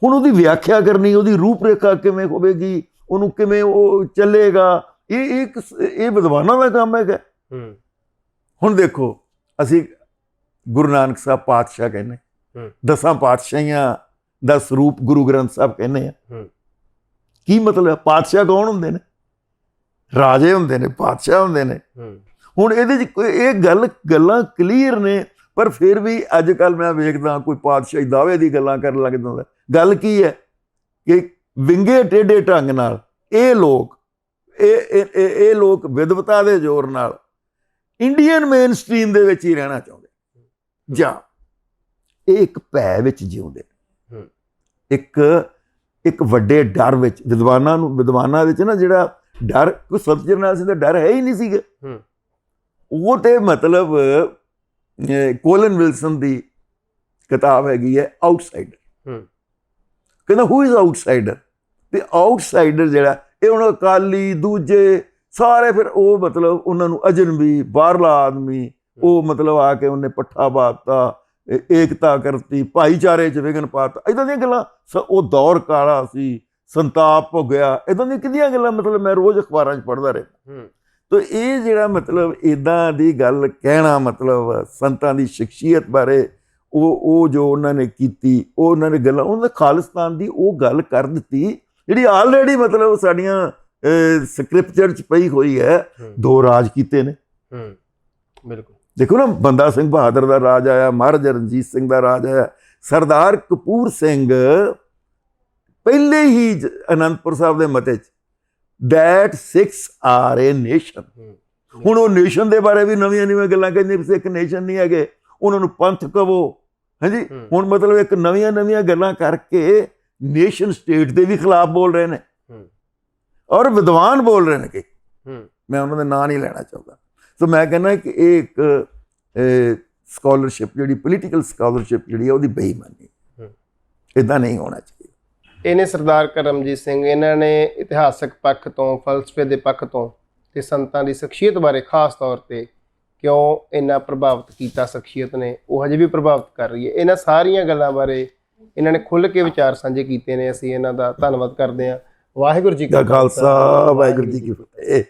ਹੁਣ ਉਹਦੀ ਵਿਆਖਿਆ ਕਰਨੀ, ਉਹਦੀ ਰੂਪਰੇਖਾ ਕਿਵੇਂ ਹੋਵੇਗੀ, ਉਹਨੂੰ ਕਿਵੇਂ ਉਹ ਚੱਲੇਗਾ, ਇਹ ਵਿਦਵਾਨਾਂ ਦਾ ਕੰਮ ਹੈਗਾ। ਹੁਣ ਦੇਖੋ, ਅਸੀਂ ਗੁਰੂ ਨਾਨਕ ਸਾਹਿਬ ਪਾਤਸ਼ਾਹ ਕਹਿੰਦੇ, 10 ਪਾਤਸ਼ਾਹੀਆਂ ਦਾ ਸਰੂਪ ਗੁਰੂ ਗ੍ਰੰਥ ਸਾਹਿਬ ਕਹਿੰਦੇ ਆ। ਕੀ ਮਤਲਬ? ਪਾਤਸ਼ਾਹ ਕੌਣ ਹੁੰਦੇ ਨੇ? ਰਾਜੇ ਹੁੰਦੇ ਨੇ, ਪਾਤਸ਼ਾਹ ਹੁੰਦੇ ਨੇ। ਹੁਣ ਇਹਦੇ 'ਚ ਇਹ ਗੱਲਾਂ ਕਲੀਅਰ ਨੇ, ਪਰ ਫਿਰ ਵੀ ਅੱਜ ਕੱਲ੍ਹ ਮੈਂ ਵੇਖਦਾ ਕੋਈ ਪਾਤਸ਼ਾਹੀ ਦਾਅਵੇ ਦੀ ਗੱਲਾਂ ਕਰਨ ਲੱਗ ਜਾਂਦਾ। ਗੱਲ ਕੀ ਹੈ ਕਿ ਵਿੰਗੇ ਟੇਢੇ ਢੰਗ ਨਾਲ ਇਹ ਲੋਕ ਵਿਦਵਤਾ ਦੇ ਜ਼ੋਰ ਨਾਲ ਇੰਡੀਅਨ ਮੇਨ ਸਟਰੀਮ ਦੇ ਵਿੱਚ ਹੀ ਰਹਿਣਾ ਚਾਹੁੰਦੇ, ਜਾਂ ਇਹ ਇੱਕ ਭੈ ਵਿੱਚ ਜਿਉਂਦੇ, ਇੱਕ ਵੱਡੇ ਡਰ ਵਿੱਚ। ਵਿਦਵਾਨਾਂ ਵਿੱਚ ਨਾ ਜਿਹੜਾ ਡਰ, ਕੋਈ ਸੰਤ ਜਰਨੈਲ ਸਿੰਘ ਦਾ ਡਰ ਹੈ ਹੀ ਨਹੀਂ ਸੀਗਾ। ਉਹ ਤੇ ਮਤਲਬ ਕੋਲਨ ਵਿਲਸਨ ਦੀ ਕਿਤਾਬ ਹੈਗੀ ਹੈ ਆਊਟਸਾਈਡਰ। ਕਹਿੰਦਾ ਹੂ ਇਜ਼ ਆਊਟਸਾਈਡਰ, ਤੇ ਆਊਟਸਾਈਡਰ ਜਿਹੜਾ ਇਹ ਹੁਣ ਅਕਾਲੀ ਦੂਜੇ ਸਾਰੇ, ਫਿਰ ਉਹ ਮਤਲਬ ਉਹਨਾਂ ਨੂੰ ਅਜਨਬੀ ਬਾਹਰਲਾ ਆਦਮੀ, ਉਹ ਮਤਲਬ ਆ ਕੇ ਉਹਨੇ ਪੱਠਾ ਪਾਤਾ, ਏਕਤਾ ਕਰਤੀ, ਭਾਈਚਾਰੇ 'ਚ ਵਿਘਨ ਪਾਤਾ, ਇੱਦਾਂ ਦੀਆਂ ਗੱਲਾਂ। ਉਹ ਦੌਰ ਕਾਲਾ ਸੀ, ਸੰਤਾਪ ਹੋ ਗਿਆ, ਇੱਦਾਂ ਦੀਆਂ ਕਿੰਨੀਆਂ ਗੱਲਾਂ ਮਤਲਬ ਮੈਂ ਰੋਜ਼ ਅਖਬਾਰਾਂ 'ਚ ਪੜ੍ਹਦਾ ਰਿਹਾ। ਤਾਂ ਇਹ ਜਿਹੜਾ ਮਤਲਬ ਇੱਦਾਂ ਦੀ ਗੱਲ ਕਹਿਣਾ, ਮਤਲਬ ਸੰਤਾਂ ਦੀ ਸ਼ਖਸੀਅਤ ਬਾਰੇ ਉਹ ਜੋ ਉਹਨਾਂ ਨੇ ਕੀਤੀ, ਉਹ ਉਹਨਾਂ ਨੇ ਗੱਲਾਂ, ਉਹਨਾਂ ਨੇ ਖਾਲਿਸਤਾਨ ਦੀ ਉਹ ਗੱਲ ਕਰ ਦਿੱਤੀ ਜਿਹੜੀ ਆਲਰੇਡੀ ਮਤਲਬ ਸਾਡੀਆਂ ਸਕ੍ਰਿਪਚਰ 'ਚ ਪਈ ਹੋਈ ਹੈ। 2 ਰਾਜ ਕੀਤੇ ਨੇ। ਬਿਲਕੁਲ ਦੇਖੋ ਨਾ, ਬੰਦਾ ਸਿੰਘ ਬਹਾਦਰ ਦਾ ਰਾਜ ਆਇਆ, ਮਹਾਰਾਜਾ ਰਣਜੀਤ ਸਿੰਘ ਦਾ ਰਾਜ ਆਇਆ, ਸਰਦਾਰ ਕਪੂਰ ਸਿੰਘ ਪਹਿਲੇ ਹੀ ਅਨੰਦਪੁਰ ਸਾਹਿਬ ਦੇ ਮਤੇ 'ਚ that Sikhs are a nation। ਹੁਣ ਉਹ ਨੇਸ਼ਨ ਦੇ ਬਾਰੇ ਵੀ ਨਵੀਆਂ ਗੱਲਾਂ ਕਹਿੰਦੇ ਵੀ ਸਿੱਖ ਨੇਸ਼ਨ ਨਹੀਂ ਹੈਗੇ, ਉਹਨਾਂ ਨੂੰ ਪੰਥ ਕਹੋ। ਹਾਂਜੀ, ਹੁਣ ਮਤਲਬ ਇੱਕ ਨਵੀਆਂ ਗੱਲਾਂ ਕਰਕੇ ਨੇਸ਼ਨ ਸਟੇਟ ਦੇ ਵੀ ਖਿਲਾਫ ਬੋਲ ਰਹੇ ਨੇ, ਔਰ ਵਿਦਵਾਨ ਬੋਲ ਰਹੇ ਨੇ ਕਿ ਮੈਂ ਉਹਨਾਂ ਦਾ ਨਾਂ ਨਹੀਂ ਲੈਣਾ ਚਾਹੁੰਦਾ। ਸੋ ਮੈਂ ਕਹਿੰਦਾ ਕਿ ਇਹ ਇੱਕ ਸਕਾਲਰਸ਼ਿਪ ਜਿਹੜੀ ਪੋਲੀਟੀਕਲ ਸਕਾਲਰਸ਼ਿਪ ਜਿਹੜੀ ਹੈ ਉਹਦੀ ਬੇਈਮਾਨੀ, ਇੱਦਾਂ ਨਹੀਂ ਹੋਣਾ ਚਾਹੀਦਾ। ਇਹਨੇ ਸਰਦਾਰ ਕਰਮਜੀਤ ਸਿੰਘ, ਇਹਨਾਂ ਨੇ ਇਤਿਹਾਸਕ ਪੱਖ ਤੋਂ, ਫਲਸਫੇ ਦੇ ਪੱਖ ਤੋਂ ਤੇ ਸੰਤਾਂ ਦੀ ਸ਼ਖਸੀਅਤ ਬਾਰੇ ਖਾਸ ਤੌਰ ਤੇ ਕਿਉਂ ਇੰਨਾ ਪ੍ਰਭਾਵਿਤ ਕੀਤਾ ਸ਼ਖਸੀਅਤ ਨੇ, ਉਹ ਹਜੇ ਵੀ ਪ੍ਰਭਾਵਿਤ ਕਰ ਰਹੀ ਹੈ। ਇਹਨਾਂ ਸਾਰੀਆਂ ਗੱਲਾਂ ਬਾਰੇ ਇਹਨਾਂ ਨੇ ਖੁੱਲ੍ਹ ਕੇ ਵਿਚਾਰ ਸਾਂਝੇ ਕੀਤੇ ਨੇ। ਅਸੀਂ ਇਹਨਾਂ ਦਾ ਧੰਨਵਾਦ ਕਰਦੇ ਹਾਂ। ਵਾਹਿਗੁਰੂ ਜੀ ਕਾ ਖਾਲਸਾ, ਵਾਹਿਗੁਰੂ ਜੀ ਕੀ ਫਤਿਹ।